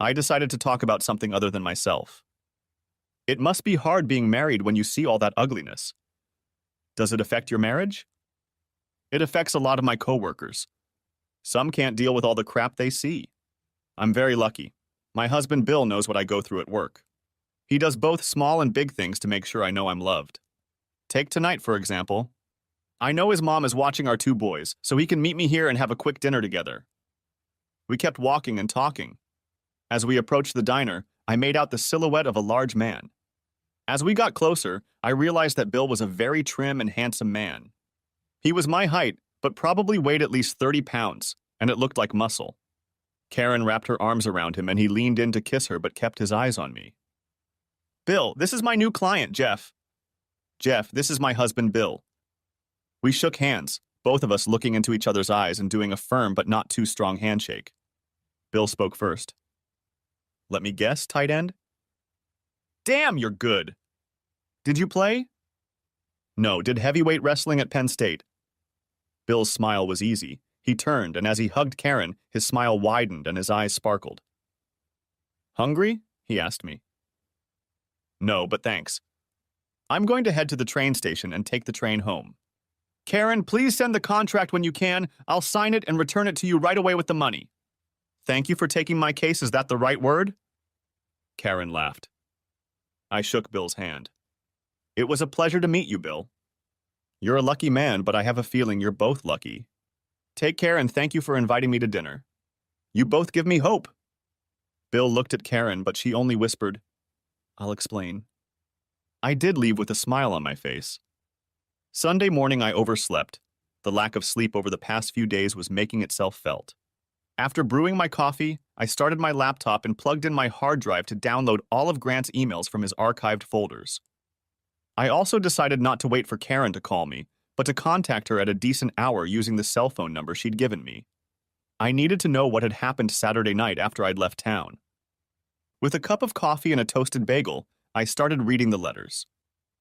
Speaker 1: I decided to talk about something other than myself. It must be hard being married when you see all that ugliness. Does it affect your marriage? It affects a lot of my coworkers. Some can't deal with all the crap they see. I'm very lucky. My husband Bill knows what I go through at work. He does both small and big things to make sure I know I'm loved. Take tonight, for example. I know his mom is watching our 2 boys, so he can meet me here and have a quick dinner together. We kept walking and talking. As we approached the diner, I made out the silhouette of a large man. As we got closer, I realized that Bill was a very trim and handsome man. He was my height, but probably weighed at least 30 pounds, and it looked like muscle. Karen wrapped her arms around him and he leaned in to kiss her but kept his eyes on me. Bill, this is my new client, Jeff. Jeff, this is my husband, Bill. We shook hands, both of us looking into each other's eyes and doing a firm but not too strong handshake. Bill spoke first. Let me guess, tight end? Damn, you're good. Did you play? No, did heavyweight wrestling at Penn State. Bill's smile was easy. He turned, and as he hugged Karen, his smile widened and his eyes sparkled. Hungry? He asked me. No, but thanks. I'm going to head to the train station and take the train home. Karen, please send the contract when you can. I'll sign it and return it to you right away with the money. Thank you for taking my case. Is that the right word? Karen laughed. I shook Bill's hand. It was a pleasure to meet you, Bill. You're a lucky man, but I have a feeling you're both lucky. Take care and thank you for inviting me to dinner. You both give me hope. Bill looked at Karen, but she only whispered, I'll explain. I did leave with a smile on my face. Sunday morning I overslept. The lack of sleep over the past few days was making itself felt. After brewing my coffee, I started my laptop and plugged in my hard drive to download all of Grant's emails from his archived folders. I also decided not to wait for Karen to call me, but to contact her at a decent hour using the cell phone number she'd given me. I needed to know what had happened Saturday night after I'd left town. With a cup of coffee and a toasted bagel, I started reading the letters.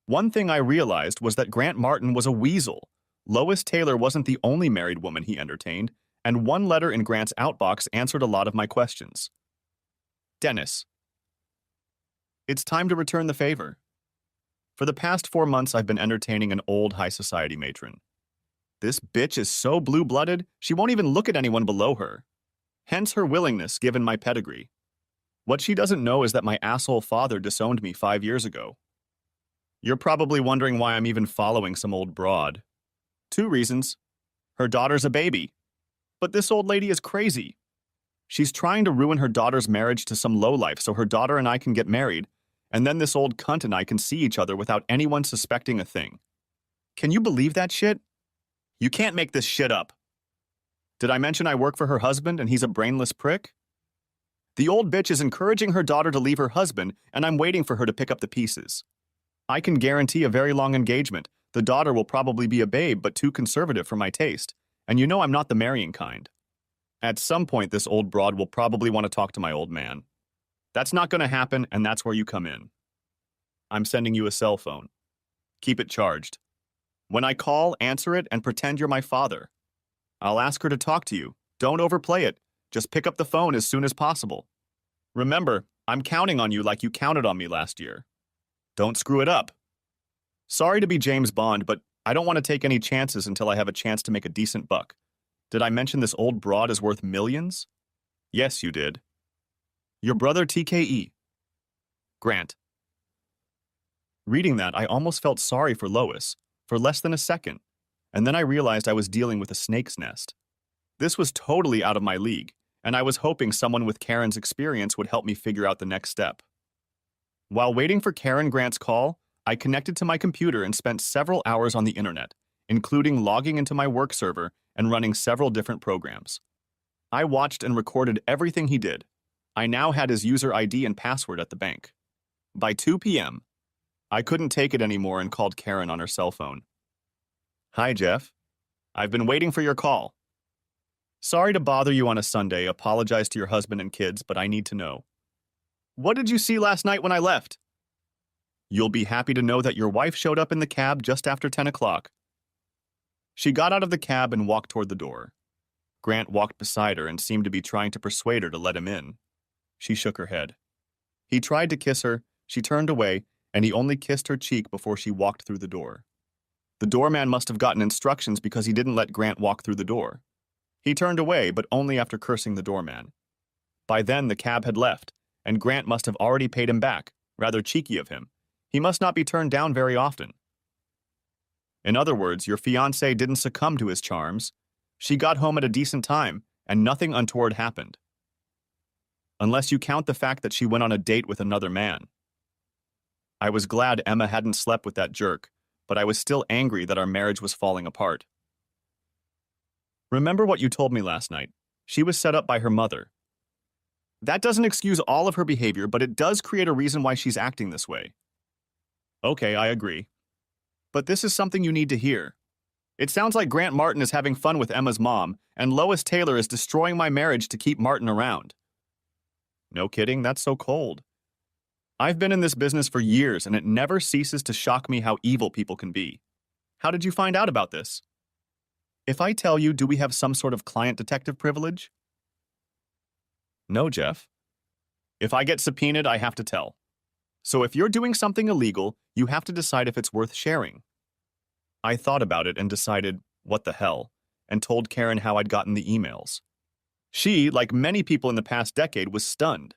Speaker 1: One thing I realized was that Grant Martin was a weasel. Lois Taylor wasn't the only married woman he entertained, and one letter in Grant's outbox answered a lot of my questions. Dennis. It's time to return the favor. For the past 4 months, I've been entertaining an old high society matron. This bitch is so blue-blooded, she won't even look at anyone below her. Hence her willingness, given my pedigree. What she doesn't know is that my asshole father disowned me 5 years ago. You're probably wondering why I'm even following some old broad. 2 reasons. Her daughter's a baby. But this old lady is crazy. She's trying to ruin her daughter's marriage to some lowlife so her daughter and I can get married, and then this old cunt and I can see each other without anyone suspecting a thing. Can you believe that shit? You can't make this shit up. Did I mention I work for her husband and he's a brainless prick? The old bitch is encouraging her daughter to leave her husband, and I'm waiting for her to pick up the pieces. I can guarantee a very long engagement. The daughter will probably be a babe, but too conservative for my taste. And you know I'm not the marrying kind. At some point, this old broad will probably want to talk to my old man. That's not going to happen, and that's where you come in. I'm sending you a cell phone. Keep it charged. When I call, answer it and pretend you're my father. I'll ask her to talk to you. Don't overplay it. Just pick up the phone as soon as possible. Remember, I'm counting on you like you counted on me last year. Don't screw it up. Sorry to be James Bond, but I don't want to take any chances until I have a chance to make a decent buck. Did I mention this old broad is worth millions? Yes, you did. Your brother TKE. Grant. Reading that, I almost felt sorry for Lois, for less than a second, and then I realized I was dealing with a snake's nest. This was totally out of my league, and I was hoping someone with Karen's experience would help me figure out the next step. While waiting for Karen Grant's call, I connected to my computer and spent several hours on the internet, including logging into my work server and running several different programs. I watched and recorded everything he did. I now had his user ID and password at the bank. By 2 p.m., I couldn't take it anymore and called Karen on her cell phone. "Hi, Jeff. I've been waiting for your call. Sorry to bother you on a Sunday. Apologize to your husband and kids, but I need to know. What did you see last night when I left? You'll be happy to know that your wife showed up in the cab just after 10 o'clock. She got out of the cab and walked toward the door. Grant walked beside her and seemed to be trying to persuade her to let him in. She shook her head. He tried to kiss her, she turned away, and he only kissed her cheek before she walked through the door. The doorman must have gotten instructions because he didn't let Grant walk through the door. He turned away, but only after cursing the doorman. By then, the cab had left, and Grant must have already paid him back, rather cheeky of him. He must not be turned down very often. In other words, your fiancée didn't succumb to his charms. She got home at a decent time, and nothing untoward happened. Unless you count the fact that she went on a date with another man. I was glad Emma hadn't slept with that jerk, but I was still angry that our marriage was falling apart. Remember what you told me last night. She was set up by her mother. That doesn't excuse all of her behavior, but it does create a reason why she's acting this way. Okay, I agree. But this is something you need to hear. It sounds like Grant Martin is having fun with Emma's mom, and Lois Taylor is destroying my marriage to keep Martin around. No kidding, that's so cold. I've been in this business for years, and it never ceases to shock me how evil people can be. How did you find out about this? If I tell you, do we have some sort of client detective privilege? No, Jeff. If I get subpoenaed, I have to tell. So if you're doing something illegal, you have to decide if it's worth sharing. I thought about it and decided, what the hell, and told Karen how I'd gotten the emails. She, like many people in the past decade, was stunned.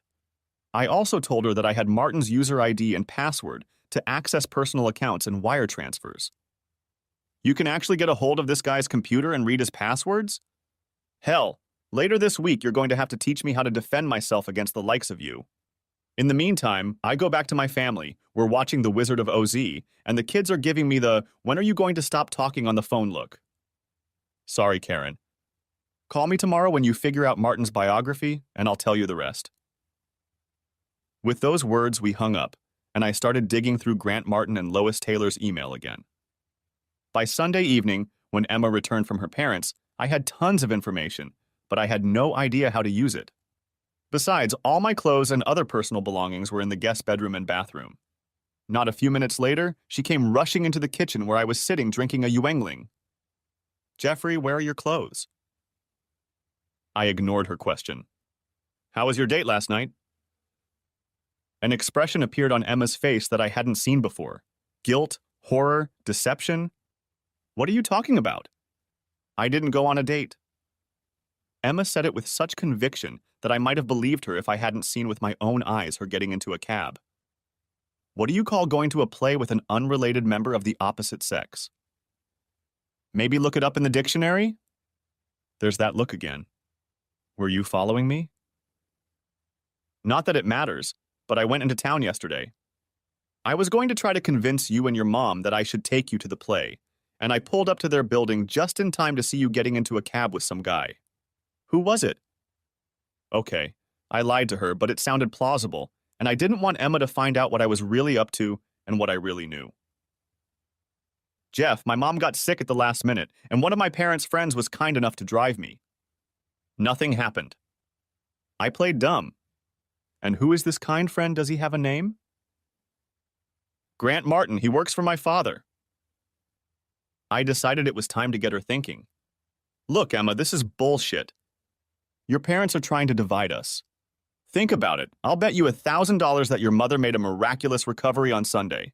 Speaker 1: I also told her that I had Martin's user ID and password to access personal accounts and wire transfers. You can actually get a hold of this guy's computer and read his passwords? Hell, later this week you're going to have to teach me how to defend myself against the likes of you. In the meantime, I go back to my family, we're watching The Wizard of Oz, and the kids are giving me the, when are you going to stop talking on the phone look? Sorry, Karen. Call me tomorrow when you figure out Martin's biography, and I'll tell you the rest. With those words, we hung up, and I started digging through Grant Martin and Lois Taylor's email again. By Sunday evening, when Emma returned from her parents, I had tons of information, but I had no idea how to use it. Besides, all my clothes and other personal belongings were in the guest bedroom and bathroom. Not a few minutes later, she came rushing into the kitchen where I was sitting drinking a Yuengling. Jeffrey, where are your clothes? I ignored her question. How was your date last night? An expression appeared on Emma's face that I hadn't seen before. Guilt, horror, deception. What are you talking about? I didn't go on a date. Emma said it with such conviction that I might have believed her if I hadn't seen with my own eyes her getting into a cab. What do you call going to a play with an unrelated member of the opposite sex? Maybe look it up in the dictionary? There's that look again. Were you following me? Not that it matters, but I went into town yesterday. I was going to try to convince you and your mom that I should take you to the play, and I pulled up to their building just in time to see you getting into a cab with some guy. Who was it? Okay, I lied to her, but it sounded plausible, and I didn't want Emma to find out what I was really up to and what I really knew. Jeff, my mom got sick at the last minute, and one of my parents' friends was kind enough to drive me. Nothing happened. I played dumb. And who is this kind friend? Does he have a name? Grant Martin. He works for my father. I decided it was time to get her thinking. Look, Emma, this is bullshit. Your parents are trying to divide us. Think about it. I'll bet you $1,000 that your mother made a miraculous recovery on Sunday.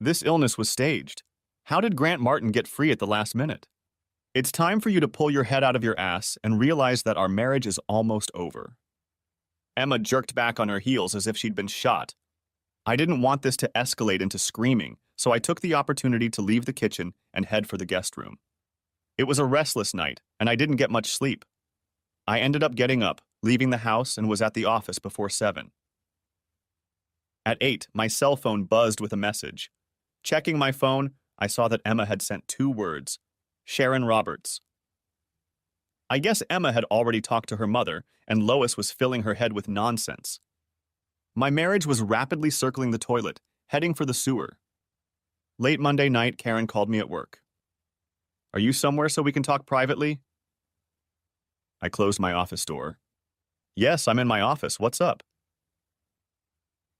Speaker 1: This illness was staged. How did Grant Martin get free at the last minute? It's time for you to pull your head out of your ass and realize that our marriage is almost over. Emma jerked back on her heels as if she'd been shot. I didn't want this to escalate into screaming, so I took the opportunity to leave the kitchen and head for the guest room. It was a restless night, and I didn't get much sleep. I ended up getting up, leaving the house, and was at the office before 7. At 8, my cell phone buzzed with a message. Checking my phone, I saw that Emma had sent 2 words. Sharon Roberts. I guess Emma had already talked to her mother, and Lois was filling her head with nonsense. My marriage was rapidly circling the toilet, heading for the sewer. Late Monday night, Karen called me at work. Are you somewhere so we can talk privately? I closed my office door. Yes, I'm in my office. What's up?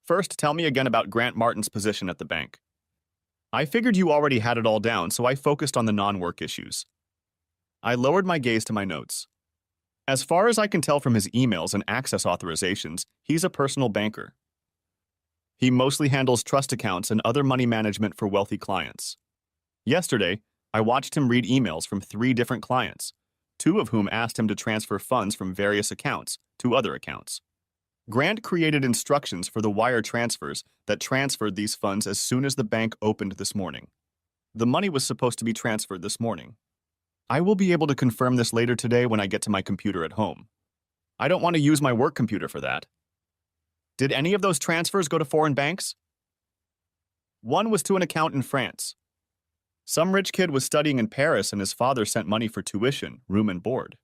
Speaker 1: First, tell me again about Grant Martin's position at the bank. I figured you already had it all down, so I focused on the non-work issues. I lowered my gaze to my notes. As far as I can tell from his emails and access authorizations, he's a personal banker. He mostly handles trust accounts and other money management for wealthy clients. Yesterday, I watched him read emails from 3 different clients, 2 of whom asked him to transfer funds from various accounts to other accounts. Grant created instructions for the wire transfers that transferred these funds as soon as the bank opened this morning. The money was supposed to be transferred this morning. I will be able to confirm this later today when I get to my computer at home. I don't want to use my work computer for that. Did any of those transfers go to foreign banks? One was to an account in France. Some rich kid was studying in Paris and his father sent money for tuition, room and board.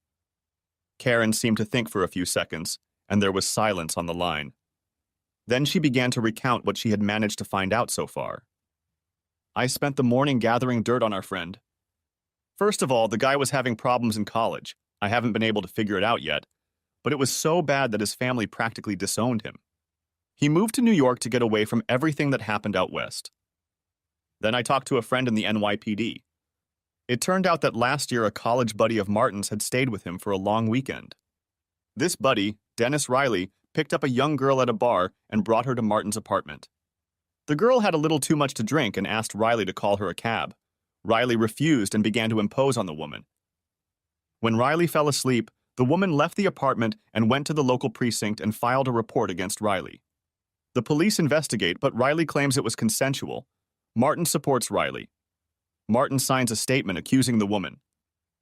Speaker 1: Karen seemed to think for a few seconds, and there was silence on the line. Then she began to recount what she had managed to find out so far. I spent the morning gathering dirt on our friend. First of all, the guy was having problems in college. I haven't been able to figure it out yet, but it was so bad that his family practically disowned him. He moved to New York to get away from everything that happened out west. Then I talked to a friend in the NYPD. It turned out that last year a college buddy of Martin's had stayed with him for a long weekend. This buddy, Dennis Riley, picked up a young girl at a bar and brought her to Martin's apartment. The girl had a little too much to drink and asked Riley to call her a cab. Riley refused and began to impose on the woman. When Riley fell asleep, the woman left the apartment and went to the local precinct and filed a report against Riley. The police investigate, but Riley claims it was consensual. Martin supports Riley. Martin signs a statement accusing the woman.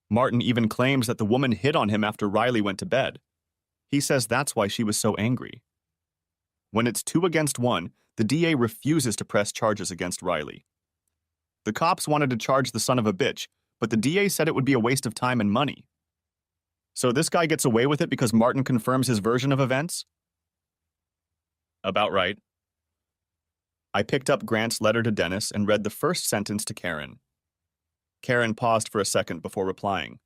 Speaker 1: Martin even claims that the woman hit on him after Riley went to bed. He says that's why she was so angry. When it's 2 against 1, the DA refuses to press charges against Riley. The cops wanted to charge the son of a bitch, but the DA said it would be a waste of time and money. So this guy gets away with it because Martin confirms his version of events? About right. I picked up Grant's letter to Dennis and read the first sentence to Karen. Karen paused for a second before replying.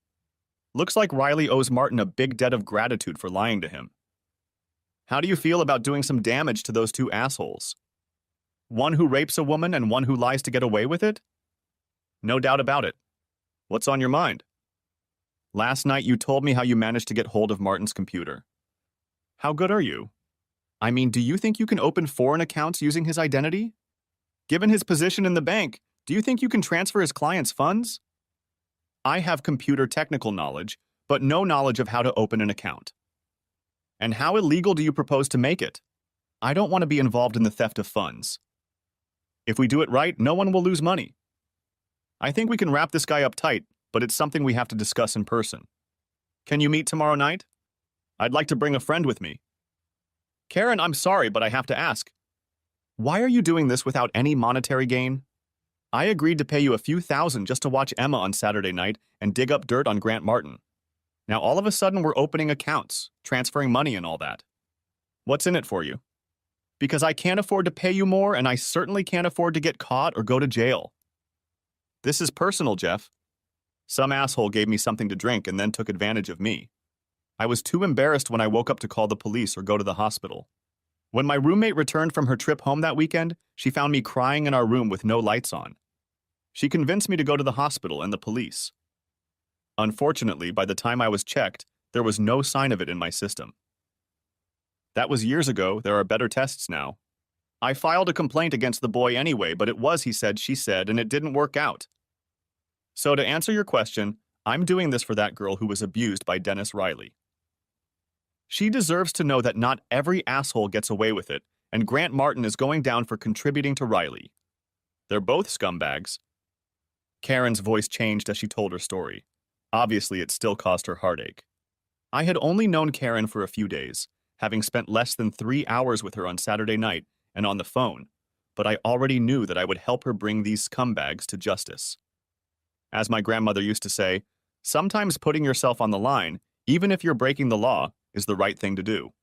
Speaker 1: Looks like Riley owes Martin a big debt of gratitude for lying to him. How do you feel about doing some damage to those 2 assholes? One who rapes a woman and one who lies to get away with it? No doubt about it. What's on your mind? Last night you told me how you managed to get hold of Martin's computer. How good are you? I mean, do you think you can open foreign accounts using his identity? Given his position in the bank, do you think you can transfer his clients' funds? I have computer technical knowledge, but no knowledge of how to open an account. And how illegal do you propose to make it? I don't want to be involved in the theft of funds. If we do it right, no one will lose money. I think we can wrap this guy up tight, but it's something we have to discuss in person. Can you meet tomorrow night? I'd like to bring a friend with me. Karen, I'm sorry, but I have to ask. Why are you doing this without any monetary gain? I agreed to pay you a few thousand just to watch Emma on Saturday night and dig up dirt on Grant Martin. Now all of a sudden we're opening accounts, transferring money and all that. What's in it for you? Because I can't afford to pay you more and I certainly can't afford to get caught or go to jail. This is personal, Jeff. Some asshole gave me something to drink and then took advantage of me. I was too embarrassed when I woke up to call the police or go to the hospital. When my roommate returned from her trip home that weekend, she found me crying in our room with no lights on. She convinced me to go to the hospital and the police. Unfortunately, by the time I was checked, there was no sign of it in my system. That was years ago. There are better tests now. I filed a complaint against the boy anyway, but it was he said, she said, and it didn't work out. So to answer your question, I'm doing this for that girl who was abused by Dennis Riley. She deserves to know that not every asshole gets away with it, and Grant Martin is going down for contributing to Riley. They're both scumbags. Karen's voice changed as she told her story. Obviously, it still caused her heartache. I had only known Karen for a few days, having spent less than 3 hours with her on Saturday night and on the phone, but I already knew that I would help her bring these scumbags to justice. As my grandmother used to say, Sometimes putting yourself on the line, even if you're breaking the law, is the right thing to do.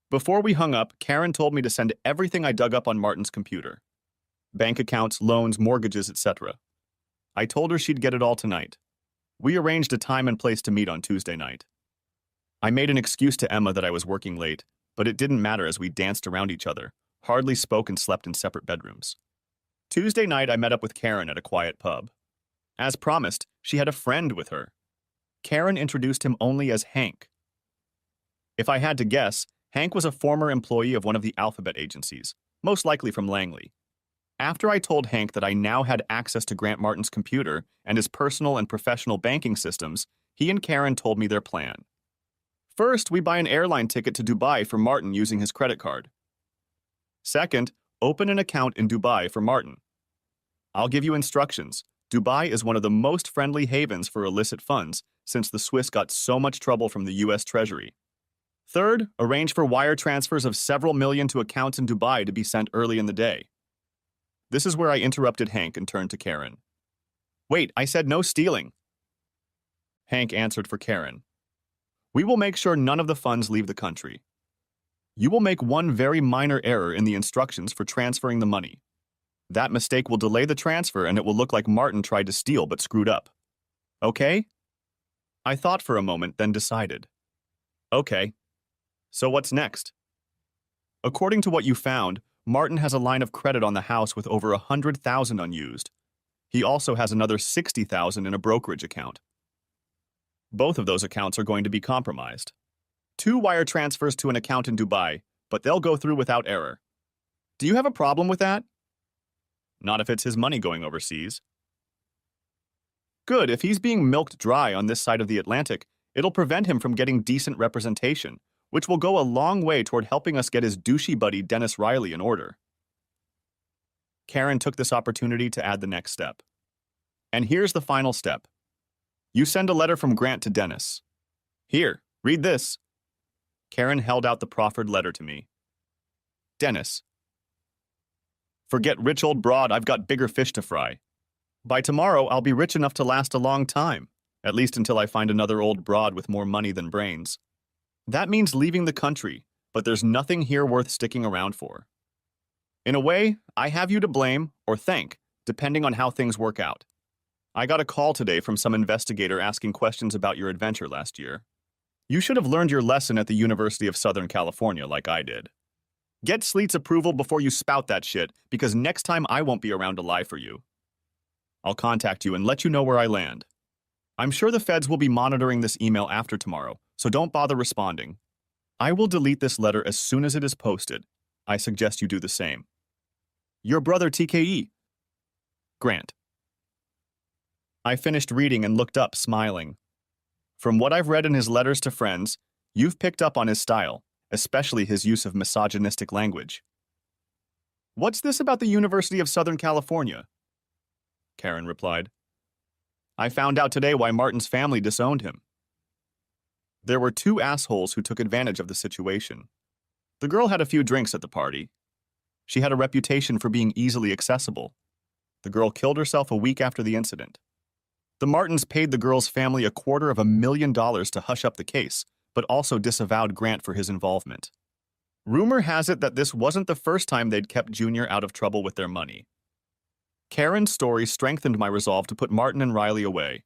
Speaker 1: Before we hung up, Karen told me to send everything I dug up on Martin's computer. Bank accounts, loans, mortgages, etc. I told her she'd get it all tonight. We arranged a time and place to meet on Tuesday night. I made an excuse to Emma that I was working late, but it didn't matter as we danced around each other, hardly spoke and slept in separate bedrooms. Tuesday night, I met up with Karen at a quiet pub. As promised, she had a friend with her. Karen introduced him only as Hank. If I had to guess, Hank was a former employee of one of the alphabet agencies, most likely from Langley. After I told Hank that I now had access to Grant Martin's computer and his personal and professional banking systems, he and Karen told me their plan. First, we buy an airline ticket to Dubai for Martin using his credit card. Second, open an account in Dubai for Martin. I'll give you instructions. Dubai is one of the most friendly havens for illicit funds since the Swiss got so much trouble from the U.S. Treasury. Third, arrange for wire transfers of several million to accounts in Dubai to be sent early in the day. This is where I interrupted Hank and turned to Karen. Wait, I said no stealing. Hank answered for Karen. We will make sure none of the funds leave the country. You will make one very minor error in the instructions for transferring the money. That mistake will delay the transfer and it will look like Martin tried to steal but screwed up. Okay? I thought for a moment, then decided. Okay. So what's next? According to what you found, Martin has a line of credit on the house with over $100,000 unused. He also has another $60,000 in a brokerage account. Both of those accounts are going to be compromised. 2 wire transfers to an account in Dubai, but they'll go through without error. Do you have a problem with that? Not if it's his money going overseas. Good, if he's being milked dry on this side of the Atlantic, it'll prevent him from getting decent representation, which will go a long way toward helping us get his douchey buddy Dennis Riley in order. Karen took this opportunity to add the next step. And here's the final step. You send a letter from Grant to Dennis. Here, read this. Karen held out the proffered letter to me. Dennis. Forget rich old broad, I've got bigger fish to fry. By tomorrow, I'll be rich enough to last a long time, at least until I find another old broad with more money than brains. That means leaving the country, but there's nothing here worth sticking around for. In a way, I have you to blame or thank, depending on how things work out. I got a call today from some investigator asking questions about your adventure last year. You should have learned your lesson at the University of Southern California like I did. Get Sleet's approval before you spout that shit, because next time I won't be around to lie for you. I'll contact you and let you know where I land. I'm sure the feds will be monitoring this email after tomorrow, so don't bother responding. I will delete this letter as soon as it is posted. I suggest you do the same. Your brother TKE. Grant. I finished reading and looked up, smiling. From what I've read in his letters to friends, you've picked up on his style, especially his use of misogynistic language. What's this about the University of Southern California? Karen replied. I found out today why Martin's family disowned him. There were 2 assholes who took advantage of the situation. The girl had a few drinks at the party. She had a reputation for being easily accessible. The girl killed herself a week after the incident. The Martins paid the girl's family $250,000 to hush up the case, but also disavowed Grant for his involvement. Rumor has it that this wasn't the first time they'd kept Junior out of trouble with their money. Karen's story strengthened my resolve to put Martin and Riley away.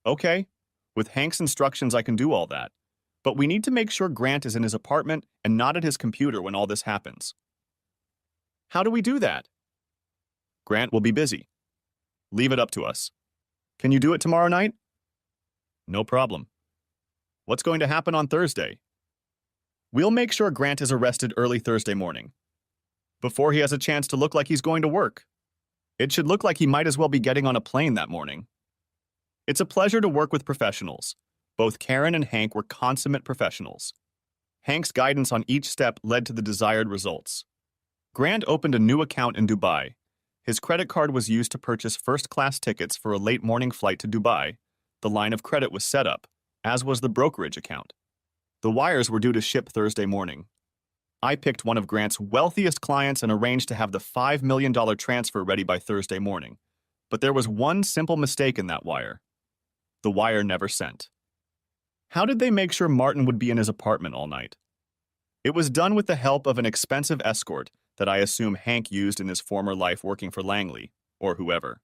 Speaker 1: Okay, with Hank's instructions I can do all that, but we need to make sure Grant is in his apartment and not at his computer when all this happens. How do we do that? Grant will be busy. Leave it up to us. Can you do it tomorrow night? No problem. What's going to happen on Thursday? We'll make sure Grant is arrested early Thursday morning, before he has a chance to look like he's going to work. It should look like he might as well be getting on a plane that morning. It's a pleasure to work with professionals. Both Karen and Hank were consummate professionals. Hank's guidance on each step led to the desired results. Grant opened a new account in Dubai. His credit card was used to purchase first-class tickets for a late morning flight to Dubai. The line of credit was set up, as was the brokerage account. The wires were due to ship Thursday morning. I picked one of Grant's wealthiest clients and arranged to have the $5 million transfer ready by Thursday morning. But there was one simple mistake in that wire. The wire never sent. How did they make sure Martin would be in his apartment all night? It was done with the help of an expensive escort that I assume Hank used in his former life working for Langley, or whoever.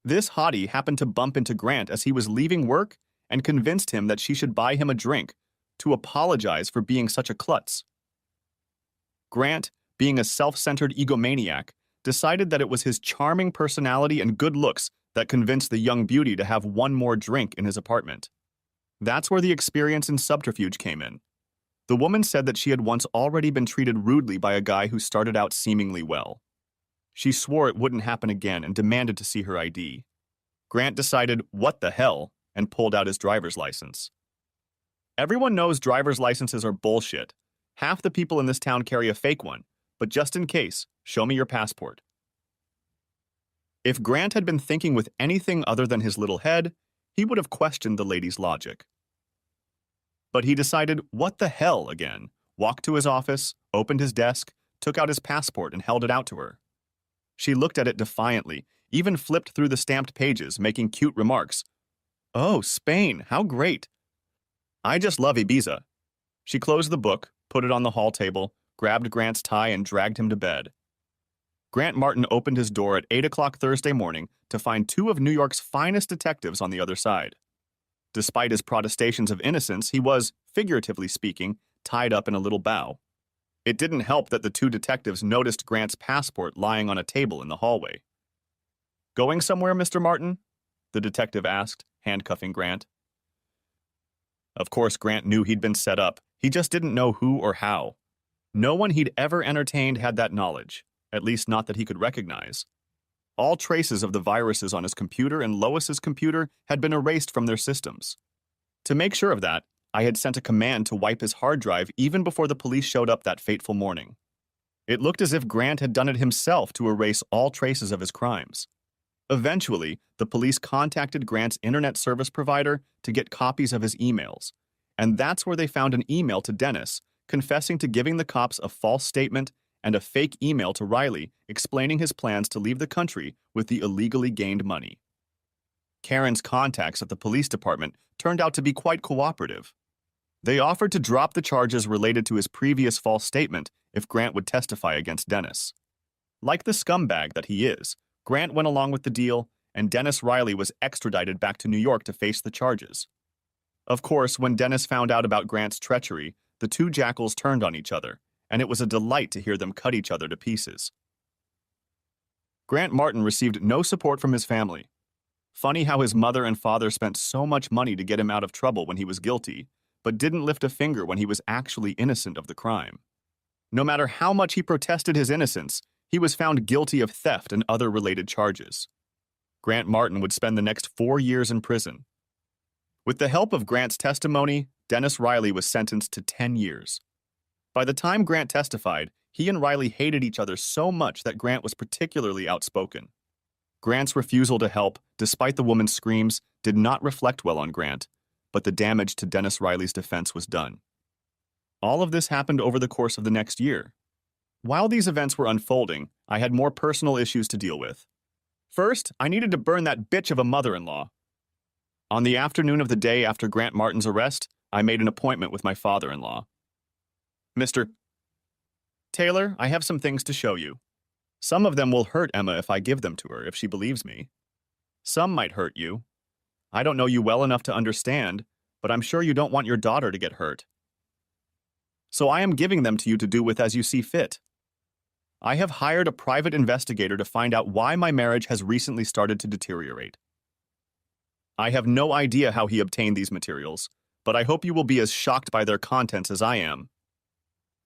Speaker 1: This hottie happened to bump into Grant as he was leaving work and convinced him that she should buy him a drink to apologize for being such a klutz. Grant, being a self-centered egomaniac, decided that it was his charming personality and good looks that convinced the young beauty to have one more drink in his apartment. That's where the experience in subterfuge came in. The woman said that she had once already been treated rudely by a guy who started out seemingly well. She swore it wouldn't happen again and demanded to see her ID. Grant decided, what the hell, and pulled out his driver's license. Everyone knows driver's licenses are bullshit. Half the people in this town carry a fake one, but just in case, show me your passport. If Grant had been thinking with anything other than his little head, he would have questioned the lady's logic. But he decided, what the hell again, walked to his office, opened his desk, took out his passport and held it out to her. She looked at it defiantly, even flipped through the stamped pages, making cute remarks. Oh, Spain, how great. I just love Ibiza. She closed the book, put it on the hall table, grabbed Grant's tie and dragged him to bed. Grant Martin opened his door at 8 o'clock Thursday morning to find two of New York's finest detectives on the other side. Despite his protestations of innocence, he was, figuratively speaking, tied up in a little bough. It didn't help that the two detectives noticed Grant's passport lying on a table in the hallway. Going somewhere, Mr. Martin? The detective asked, handcuffing Grant. Of course, Grant knew he'd been set up. He just didn't know who or how. No one he'd ever entertained had that knowledge, at least not that he could recognize. All traces of the viruses on his computer and Lois's computer had been erased from their systems. To make sure of that, I had sent a command to wipe his hard drive even before the police showed up that fateful morning. It looked as if Grant had done it himself to erase all traces of his crimes. Eventually, the police contacted Grant's internet service provider to get copies of his emails, and that's where they found an email to Dennis, confessing to giving the cops a false statement and a fake email to Riley explaining his plans to leave the country with the illegally gained money. Karen's contacts at the police department turned out to be quite cooperative. They offered to drop the charges related to his previous false statement if Grant would testify against Dennis. Like the scumbag that he is, Grant went along with the deal, and Dennis Riley was extradited back to New York to face the charges. Of course, when Dennis found out about Grant's treachery, the two jackals turned on each other, and it was a delight to hear them cut each other to pieces. Grant Martin received no support from his family. Funny how his mother and father spent so much money to get him out of trouble when he was guilty, but didn't lift a finger when he was actually innocent of the crime. No matter how much he protested his innocence, he was found guilty of theft and other related charges. Grant Martin would spend the next 4 years in prison. With the help of Grant's testimony, Dennis Riley was sentenced to 10 years. By the time Grant testified, he and Riley hated each other so much that Grant was particularly outspoken. Grant's refusal to help, despite the woman's screams, did not reflect well on Grant, but the damage to Dennis Riley's defense was done. All of this happened over the course of the next year. While these events were unfolding, I had more personal issues to deal with. First, I needed to burn that bitch of a mother-in-law. On the afternoon of the day after Grant Martin's arrest, I made an appointment with my father-in-law. Mr. Taylor, I have some things to show you. Some of them will hurt Emma if I give them to her, if she believes me. Some might hurt you. I don't know you well enough to understand, but I'm sure you don't want your daughter to get hurt. So I am giving them to you to do with as you see fit. I have hired a private investigator to find out why my marriage has recently started to deteriorate. I have no idea how he obtained these materials, but I hope you will be as shocked by their contents as I am.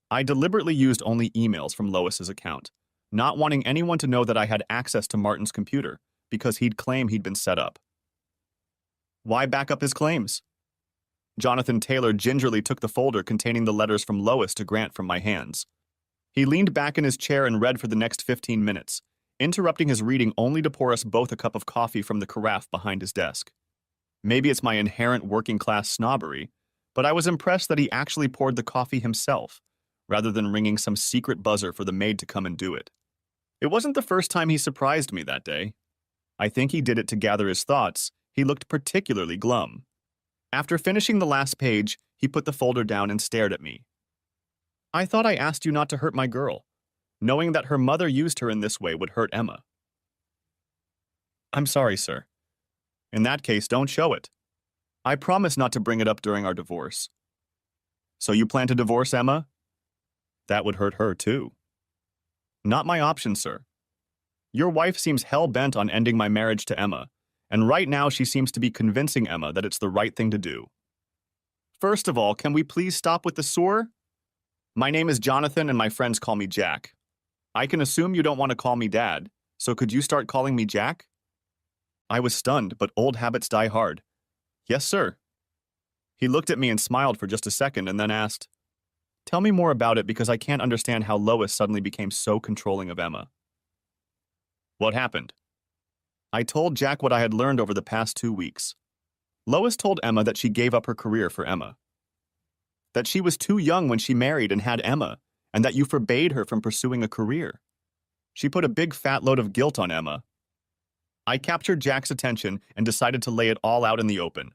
Speaker 1: I deliberately used only emails from Lois's account, not wanting anyone to know that I had access to Martin's computer, because he'd claim he'd been set up. Why back up his claims? Jonathan Taylor gingerly took the folder containing the letters from Lois to Grant from my hands. He leaned back in his chair and read for the next 15 minutes, interrupting his reading only to pour us both a cup of coffee from the carafe behind his desk. Maybe it's my inherent working-class snobbery, but I was impressed that he actually poured the coffee himself, rather than ringing some secret buzzer for the maid to come and do it. It wasn't the first time he surprised me that day. I think he did it to gather his thoughts, He looked particularly glum. After finishing the last page, he put the folder down and stared at me. I thought I asked you not to hurt my girl. Knowing that her mother used her in this way would hurt Emma. I'm sorry, sir. In that case, don't show it. I promise not to bring it up during our divorce. So you plan to divorce Emma? That would hurt her, too. Not my option, sir. Your wife seems hell-bent on ending my marriage to Emma, and right now she seems to be convincing Emma that it's the right thing to do. First of all, can we please stop with the soar? My name is Jonathan and my friends call me Jack. I can assume you don't want to call me Dad, so could you start calling me Jack? I was stunned, but old habits die hard. Yes, sir. He looked at me and smiled for just a second and then asked, Tell me more about it because I can't understand how Lois suddenly became so controlling of Emma. What happened? I told Jack what I had learned over the past 2 weeks. Lois told Emma that she gave up her career for Emma. That she was too young when she married and had Emma, and that you forbade her from pursuing a career. She put a big fat load of guilt on Emma. I captured Jack's attention and decided to lay it all out in the open.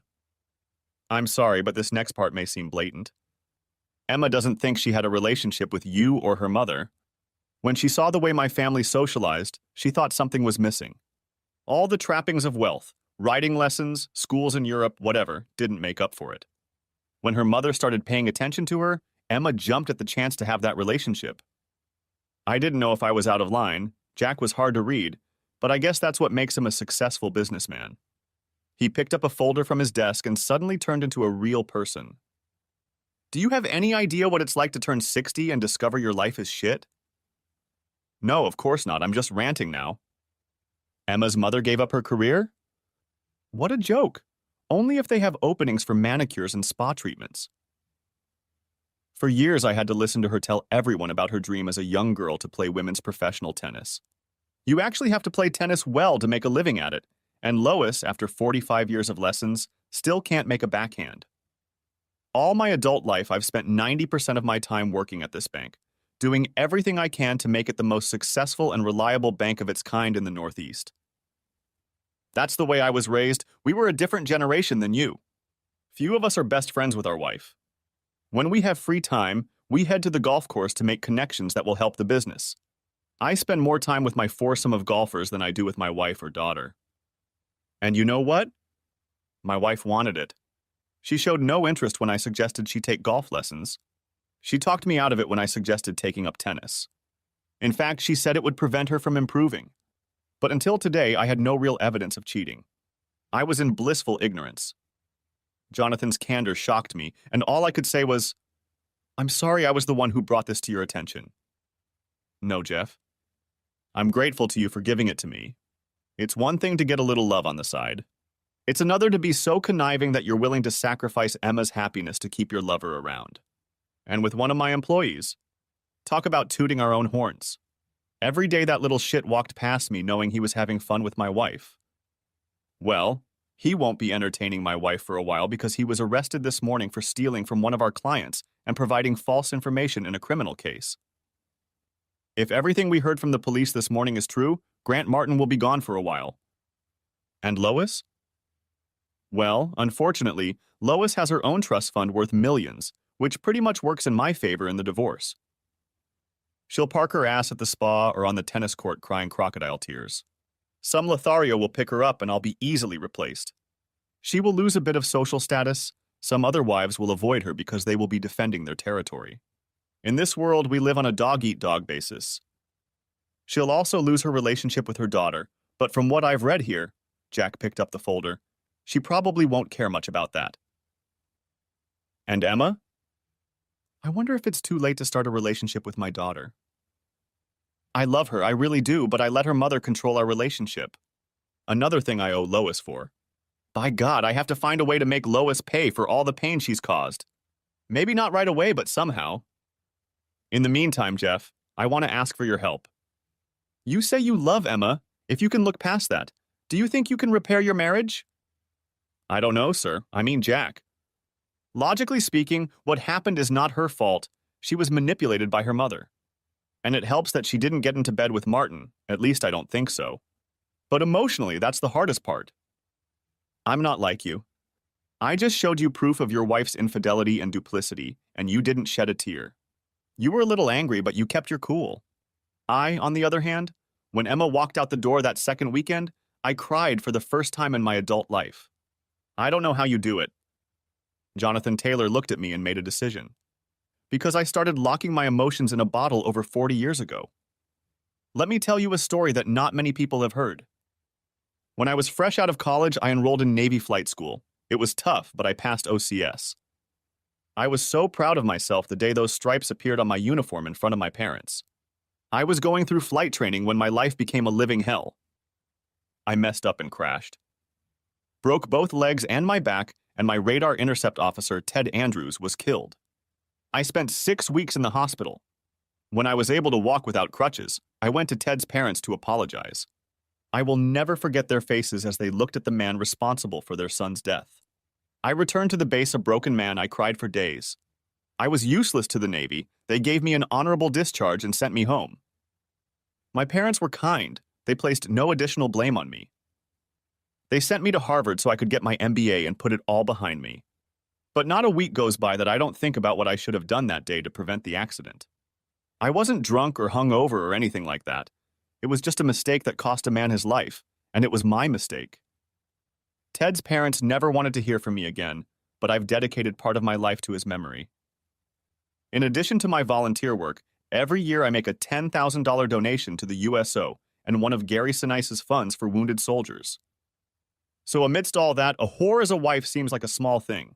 Speaker 1: I'm sorry, but this next part may seem blatant. Emma doesn't think she had a relationship with you or her mother. When she saw the way my family socialized, she thought something was missing. All the trappings of wealth, writing lessons, schools in Europe, whatever, didn't make up for it. When her mother started paying attention to her, Emma jumped at the chance to have that relationship. I didn't know if I was out of line. Jack was hard to read, but I guess that's what makes him a successful businessman. He picked up a folder from his desk and suddenly turned into a real person. Do you have any idea what it's like to turn 60 and discover your life is shit? No, of course not. I'm just ranting now. Emma's mother gave up her career? What a joke. Only if they have openings for manicures and spa treatments. For years, I had to listen to her tell everyone about her dream as a young girl to play women's professional tennis. You actually have to play tennis well to make a living at it, and Lois, after 45 years of lessons, still can't make a backhand. All my adult life, I've spent 90% of my time working at this bank, doing everything I can to make it the most successful and reliable bank of its kind in the Northeast. That's the way I was raised. We were a different generation than you. Few of us are best friends with our wife. When we have free time, we head to the golf course to make connections that will help the business. I spend more time with my foursome of golfers than I do with my wife or daughter. And you know what? My wife wanted it. She showed no interest when I suggested she take golf lessons. She talked me out of it when I suggested taking up tennis. In fact, she said it would prevent her from improving. But until today, I had no real evidence of cheating. I was in blissful ignorance. Jonathan's candor shocked me, and all I could say was, I'm sorry I was the one who brought this to your attention. No, Jeff. I'm grateful to you for giving it to me. It's one thing to get a little love on the side. It's another to be so conniving that you're willing to sacrifice Emma's happiness to keep your lover around. And with one of my employees. Talk about tooting our own horns. Every day that little shit walked past me knowing he was having fun with my wife. Well, he won't be entertaining my wife for a while because he was arrested this morning for stealing from one of our clients and providing false information in a criminal case. If everything we heard from the police this morning is true, Grant Martin will be gone for a while. And Lois? Well, unfortunately, Lois has her own trust fund worth millions, which pretty much works in my favor in the divorce. She'll park her ass at the spa or on the tennis court crying crocodile tears. Some Lothario will pick her up and I'll be easily replaced. She will lose a bit of social status. Some other wives will avoid her because they will be defending their territory. In this world, we live on a dog-eat-dog basis. She'll also lose her relationship with her daughter, but from what I've read here, Jack picked up the folder, she probably won't care much about that. And Emma? I wonder if it's too late to start a relationship with my daughter. I love her, I really do, but I let her mother control our relationship. Another thing I owe Lois for. By God, I have to find a way to make Lois pay for all the pain she's caused. Maybe not right away, but somehow. In the meantime, Jeff, I want to ask for your help. You say you love Emma. If you can look past that, do you think you can repair your marriage? I don't know, sir. I mean Jack. Logically speaking, what happened is not her fault. She was manipulated by her mother. And it helps that she didn't get into bed with Martin. At least I don't think so. But emotionally, that's the hardest part. I'm not like you. I just showed you proof of your wife's infidelity and duplicity, and you didn't shed a tear. You were a little angry, but you kept your cool. I, on the other hand, when Emma walked out the door that second weekend, I cried for the first time in my adult life. I don't know how you do it. Jonathan Taylor looked at me and made a decision. Because I started locking my emotions in a bottle over 40 years ago. Let me tell you a story that not many people have heard. When I was fresh out of college, I enrolled in Navy flight school. It was tough, but I passed OCS. I was so proud of myself the day those stripes appeared on my uniform in front of my parents. I was going through flight training when my life became a living hell. I messed up and crashed. Broke both legs and my back, and my radar intercept officer, Ted Andrews, was killed. I spent 6 weeks in the hospital. When I was able to walk without crutches, I went to Ted's parents to apologize. I will never forget their faces as they looked at the man responsible for their son's death. I returned to the base a broken man. I cried for days. I was useless to the Navy. They gave me an honorable discharge and sent me home. My parents were kind. They placed no additional blame on me. They sent me to Harvard so I could get my MBA and put it all behind me. But not a week goes by that I don't think about what I should have done that day to prevent the accident. I wasn't drunk or hungover or anything like that. It was just a mistake that cost a man his life, and it was my mistake. Ted's parents never wanted to hear from me again, but I've dedicated part of my life to his memory. In addition to my volunteer work, every year I make a $10,000 donation to the USO and one of Gary Sinise's funds for wounded soldiers. So amidst all that, a whore as a wife seems like a small thing.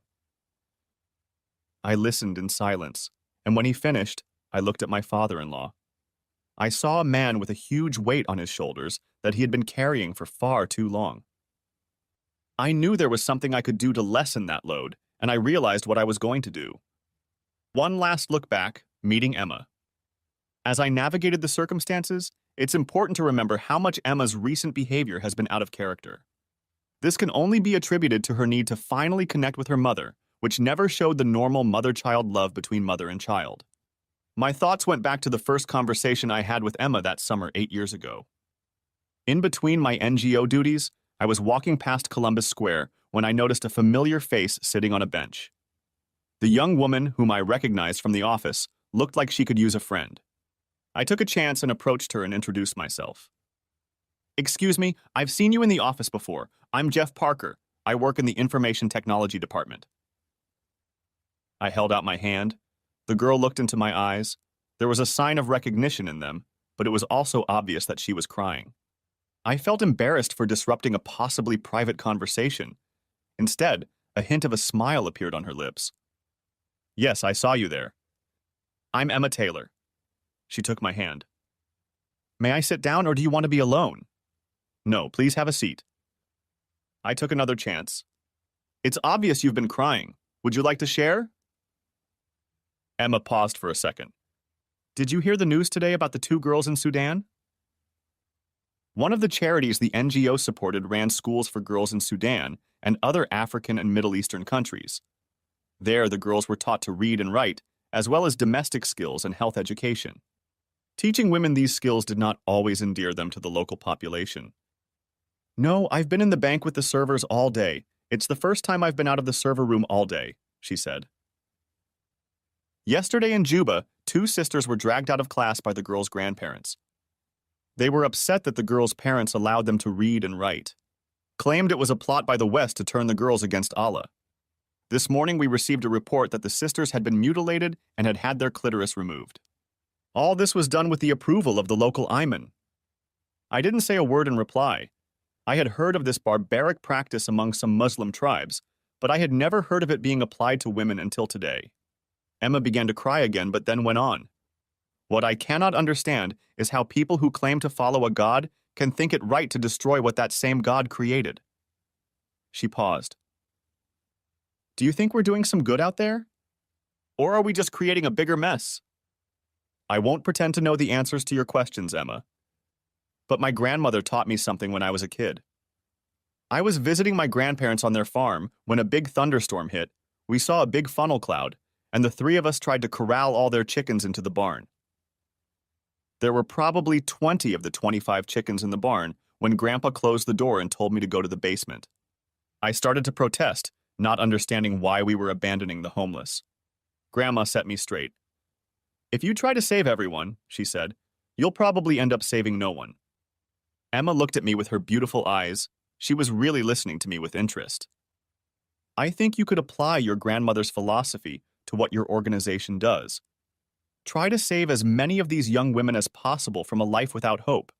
Speaker 1: I listened in silence, and when he finished, I looked at my father-in-law. I saw a man with a huge weight on his shoulders that he had been carrying for far too long. I knew there was something I could do to lessen that load, and I realized what I was going to do. One last look back, meeting Emma. As I navigated the circumstances, it's important to remember how much Emma's recent behavior has been out of character. This can only be attributed to her need to finally connect with her mother, which never showed the normal mother-child love between mother and child. My thoughts went back to the first conversation I had with Emma that summer 8 years ago. In between my NGO duties, I was walking past Columbus Square when I noticed a familiar face sitting on a bench. The young woman, whom I recognized from the office, looked like she could use a friend. I took a chance and approached her and introduced myself. "Excuse me, I've seen you in the office before. I'm Jeff Parker. I work in the Information Technology Department." I held out my hand. The girl looked into my eyes. There was a sign of recognition in them, but it was also obvious that she was crying. I felt embarrassed for disrupting a possibly private conversation. Instead, a hint of a smile appeared on her lips. "Yes, I saw you there. I'm Emma Taylor." She took my hand. "May I sit down, or do you want to be alone?" "No, please have a seat." I took another chance. "It's obvious you've been crying. Would you like to share?" Emma paused for a second. "Did you hear the news today about the 2 girls in Sudan?" One of the charities the NGO supported ran schools for girls in Sudan and other African and Middle Eastern countries. There, the girls were taught to read and write, as well as domestic skills and health education. Teaching women these skills did not always endear them to the local population. "No, I've been in the bank with the servers all day. It's the first time I've been out of the server room all day," she said. Yesterday in Juba, 2 sisters were dragged out of class by the girls' grandparents. They were upset that the girls' parents allowed them to read and write, claimed it was a plot by the West to turn the girls against Allah. This morning we received a report that the sisters had been mutilated and had had their clitoris removed. All this was done with the approval of the local imam. I didn't say a word in reply. I had heard of this barbaric practice among some Muslim tribes, but I had never heard of it being applied to women until today. Emma began to cry again, but then went on. "What I cannot understand is how people who claim to follow a God can think it right to destroy what that same God created." She paused. "Do you think we're doing some good out there? Or are we just creating a bigger mess?" "I won't pretend to know the answers to your questions, Emma. But my grandmother taught me something when I was a kid. I was visiting my grandparents on their farm when a big thunderstorm hit. We saw a big funnel cloud, and the 3 of us tried to corral all their chickens into the barn. There were probably 20 of the 25 chickens in the barn when Grandpa closed the door and told me to go to the basement. I started to protest, not understanding why we were abandoning the homeless. Grandma set me straight. If you try to save everyone, she said, you'll probably end up saving no one. Emma looked at me with her beautiful eyes. She was really listening to me with interest. I think you could apply your grandmother's philosophy to what your organization does. Try to save as many of these young women as possible from a life without hope.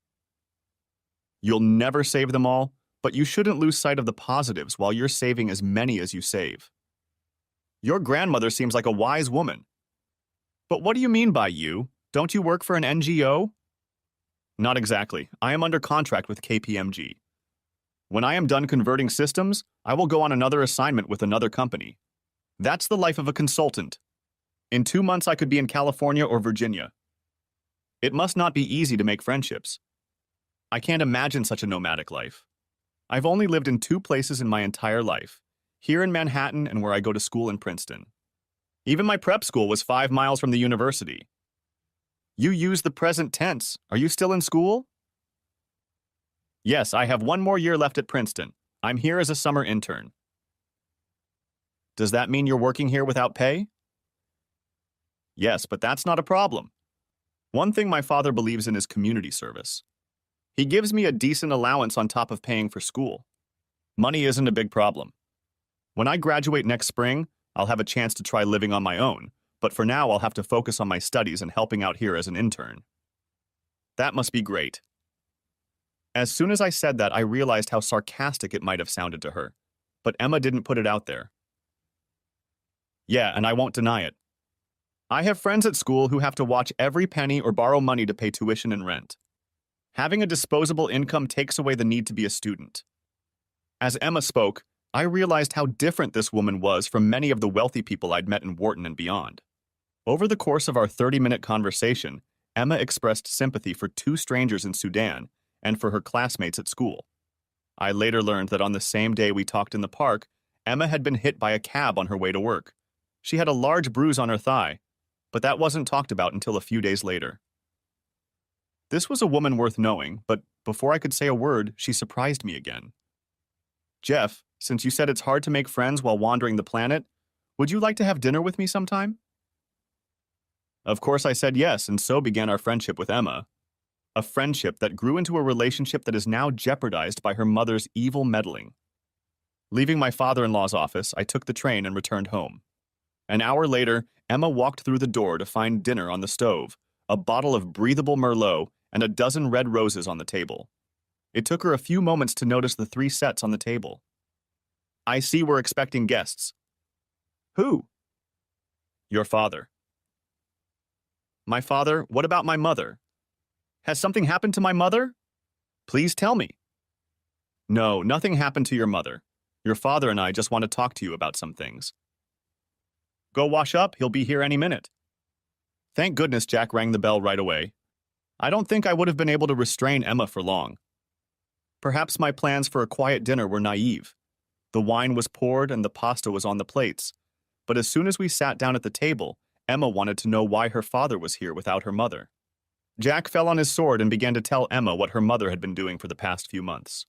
Speaker 1: You'll never save them all, but you shouldn't lose sight of the positives while you're saving as many as you save. Your grandmother seems like a wise woman. But what do you mean by you? Don't you work for an NGO? Not exactly. I am under contract with KPMG. When I am done converting systems, I will go on another assignment with another company. That's the life of a consultant. In 2 months, I could be in California or Virginia. It must not be easy to make friendships. I can't imagine such a nomadic life. I've only lived in 2 places in my entire life, here in Manhattan and where I go to school in Princeton. Even my prep school was 5 miles from the university. You use the present tense. Are you still in school? Yes, I have 1 more year left at Princeton. I'm here as a summer intern. Does that mean you're working here without pay? Yes, but that's not a problem. One thing my father believes in is community service. He gives me a decent allowance on top of paying for school. Money isn't a big problem. When I graduate next spring, I'll have a chance to try living on my own, but for now I'll have to focus on my studies and helping out here as an intern. That must be great. As soon as I said that, I realized how sarcastic it might have sounded to her, but Emma didn't put it out there. Yeah, and I won't deny it. I have friends at school who have to watch every penny or borrow money to pay tuition and rent. Having a disposable income takes away the need to be a student. As Emma spoke, I realized how different this woman was from many of the wealthy people I'd met in Wharton and beyond. Over the course of our 30-minute conversation, Emma expressed sympathy for 2 strangers in Sudan and for her classmates at school. I later learned that on the same day we talked in the park, Emma had been hit by a cab on her way to work. She had a large bruise on her thigh, but that wasn't talked about until a few days later. This was a woman worth knowing, but before I could say a word, she surprised me again. Jeff, since you said it's hard to make friends while wandering the planet, would you like to have dinner with me sometime? Of course I said yes, and so began our friendship with Emma. A friendship that grew into a relationship that is now jeopardized by her mother's evil meddling. Leaving my father-in-law's office, I took the train and returned home. An hour later, Emma walked through the door to find dinner on the stove, a bottle of breathable Merlot, and a dozen red roses on the table. It took her a few moments to notice the 3 sets on the table. I see we're expecting guests. Who? Your father. My father? What about my mother? Has something happened to my mother? Please tell me. No, nothing happened to your mother. Your father and I just want to talk to you about some things. Go wash up, he'll be here any minute. Thank goodness Jack rang the bell right away. I don't think I would have been able to restrain Emma for long. Perhaps my plans for a quiet dinner were naive. The wine was poured and the pasta was on the plates. But as soon as we sat down at the table, Emma wanted to know why her father was here without her mother. Jack fell on his sword and began to tell Emma what her mother had been doing for the past few months.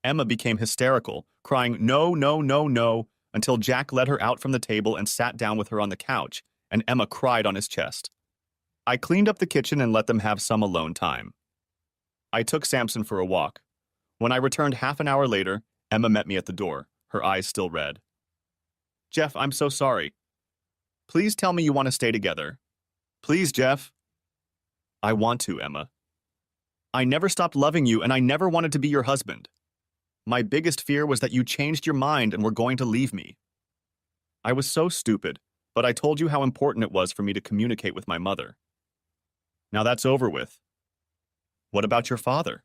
Speaker 1: Emma became hysterical, crying, "No, no, no, no," until Jack led her out from the table and sat down with her on the couch, and Emma cried on his chest. I cleaned up the kitchen and let them have some alone time. I took Samson for a walk. When I returned half an hour later, Emma met me at the door, her eyes still red. Jeff, I'm so sorry. Please tell me you want to stay together. Please, Jeff. I want to, Emma. I never stopped loving you and I never wanted to be your husband. My biggest fear was that you changed your mind and were going to leave me. I was so stupid, but I told you how important it was for me to communicate with my mother. Now that's over with. What about your father?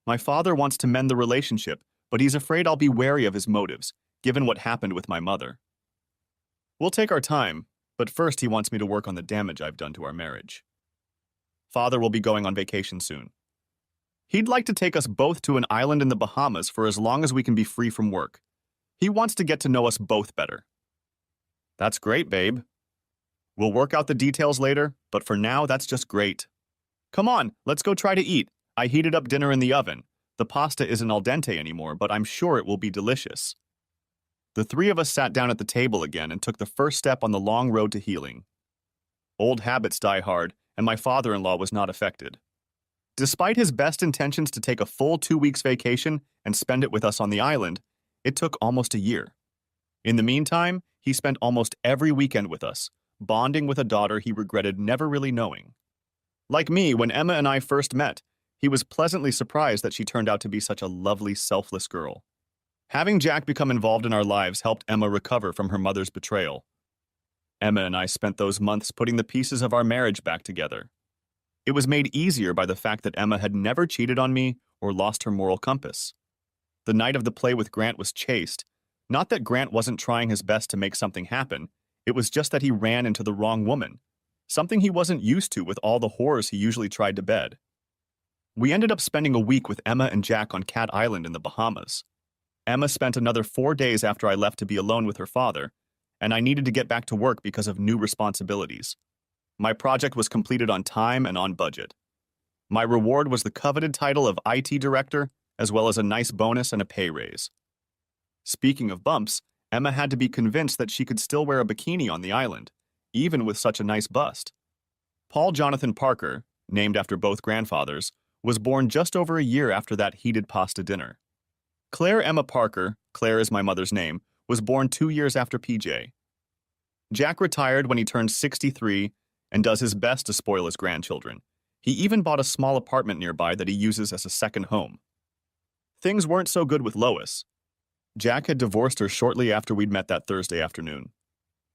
Speaker 1: My father wants to mend the relationship, but he's afraid I'll be wary of his motives, given what happened with my mother. We'll take our time, but first he wants me to work on the damage I've done to our marriage. Father will be going on vacation soon. He'd like to take us both to an island in the Bahamas for as long as we can be free from work. He wants to get to know us both better. That's great, babe. We'll work out the details later, but for now, that's just great. Come on, let's go try to eat. I heated up dinner in the oven. The pasta isn't al dente anymore, but I'm sure it will be delicious. The three of us sat down at the table again and took the first step on the long road to healing. Old habits die hard, and my father-in-law was not affected. Despite his best intentions to take a full 2 weeks vacation and spend it with us on the island, it took almost a year. In the meantime, he spent almost every weekend with us, bonding with a daughter he regretted never really knowing. Like me, when Emma and I first met, he was pleasantly surprised that she turned out to be such a lovely, selfless girl. Having Jack become involved in our lives helped Emma recover from her mother's betrayal. Emma and I spent those months putting the pieces of our marriage back together. It was made easier by the fact that Emma had never cheated on me or lost her moral compass. The night of the play with Grant was chaste. Not that Grant wasn't trying his best to make something happen, it was just that he ran into the wrong woman, something he wasn't used to with all the horrors he usually tried to bed. We ended up spending a week with Emma and Jack on Cat Island in the Bahamas. Emma spent another 4 days after I left to be alone with her father, and I needed to get back to work because of new responsibilities. My project was completed on time and on budget. My reward was the coveted title of IT director, as well as a nice bonus and a pay raise. Speaking of bumps, Emma had to be convinced that she could still wear a bikini on the island, even with such a nice bust. Paul Jonathan Parker, named after both grandfathers, was born just over a year after that heated pasta dinner. Claire Emma Parker, Claire is my mother's name, was born 2 years after PJ. Jack retired when he turned 63 and does his best to spoil his grandchildren. He even bought a small apartment nearby that he uses as a second home. Things weren't so good with Lois. Jack had divorced her shortly after we'd met that Thursday afternoon.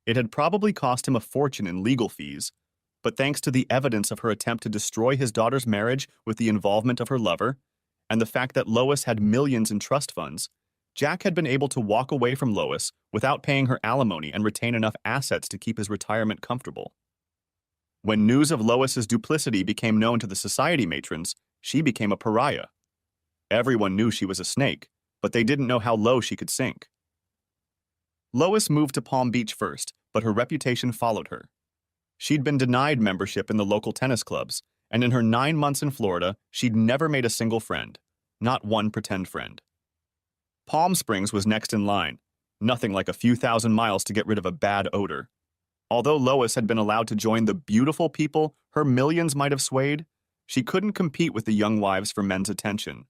Speaker 1: It had probably cost him a fortune in legal fees, but thanks to the evidence of her attempt to destroy his daughter's marriage with the involvement of her lover, and the fact that Lois had millions in trust funds, Jack had been able to walk away from Lois without paying her alimony and retain enough assets to keep his retirement comfortable. When news of Lois's duplicity became known to the society matrons, she became a pariah. Everyone knew she was a snake, but they didn't know how low she could sink. Lois moved to Palm Beach first, but her reputation followed her. She'd been denied membership in the local tennis clubs, and in her 9 months in Florida, she'd never made a single friend, not one pretend friend. Palm Springs was next in line, nothing like a few thousand miles to get rid of a bad odor. Although Lois had been allowed to join the beautiful people her millions might have swayed, she couldn't compete with the young wives for men's attention.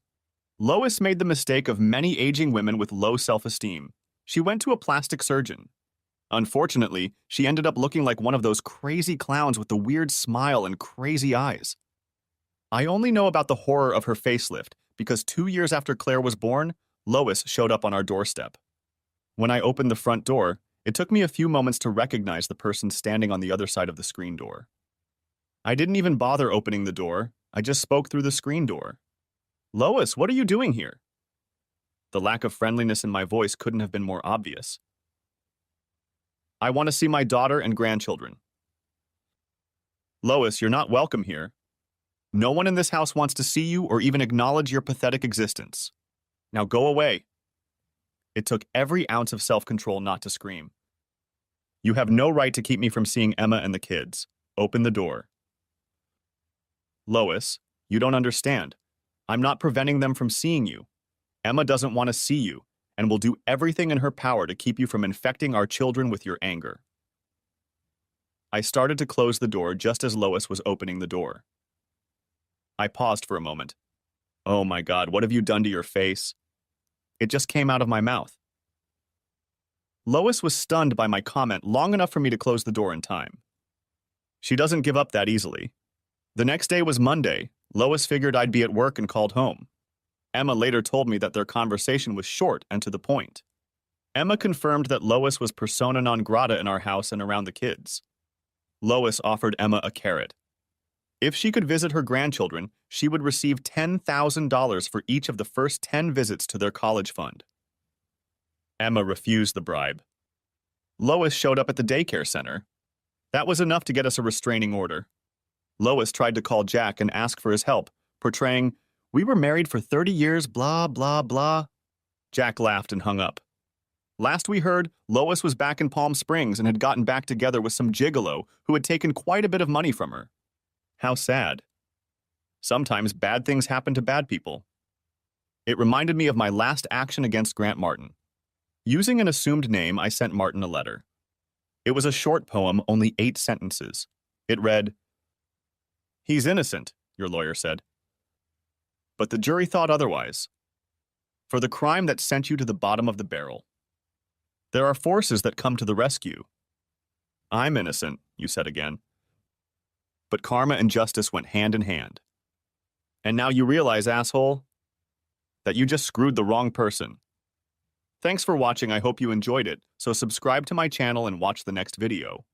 Speaker 1: Lois made the mistake of many aging women with low self-esteem. She went to a plastic surgeon. Unfortunately, she ended up looking like one of those crazy clowns with the weird smile and crazy eyes. I only know about the horror of her facelift because 2 years after Claire was born, Lois showed up on our doorstep. When I opened the front door, it took me a few moments to recognize the person standing on the other side of the screen door. I didn't even bother opening the door, I just spoke through the screen door. "Lois, what are you doing here?" The lack of friendliness in my voice couldn't have been more obvious. "I want to see my daughter and grandchildren." "Lois, you're not welcome here. No one in this house wants to see you or even acknowledge your pathetic existence. Now go away." It took every ounce of self-control not to scream. "You have no right to keep me from seeing Emma and the kids. Open the door." "Lois, you don't understand. I'm not preventing them from seeing you. Emma doesn't want to see you, and will do everything in her power to keep you from infecting our children with your anger." I started to close the door just as Lois was opening the door. I paused for a moment. "Oh my God, what have you done to your face?" It just came out of my mouth. Lois was stunned by my comment long enough for me to close the door in time. She doesn't give up that easily. The next day was Monday. Lois figured I'd be at work and called home. Emma later told me that their conversation was short and to the point. Emma confirmed that Lois was persona non grata in our house and around the kids. Lois offered Emma a carrot. If she could visit her grandchildren, she would receive $10,000 for each of the first 10 visits to their college fund. Emma refused the bribe. Lois showed up at the daycare center. That was enough to get us a restraining order. Lois tried to call Jack and ask for his help, portraying, "We were married for 30 years, blah, blah, blah." Jack laughed and hung up. Last we heard, Lois was back in Palm Springs and had gotten back together with some gigolo who had taken quite a bit of money from her. How sad. Sometimes bad things happen to bad people. It reminded me of my last action against Grant Martin. Using an assumed name, I sent Martin a letter. It was a short poem, only 8 sentences. It read, "He's innocent," your lawyer said. But the jury thought otherwise. For the crime that sent you to the bottom of the barrel. There are forces that come to the rescue. I'm innocent, you said again. But karma and justice went hand in hand. And now you realize, asshole, that you just screwed the wrong person. Thanks for watching. I hope you enjoyed it, so subscribe to my channel and watch the next video.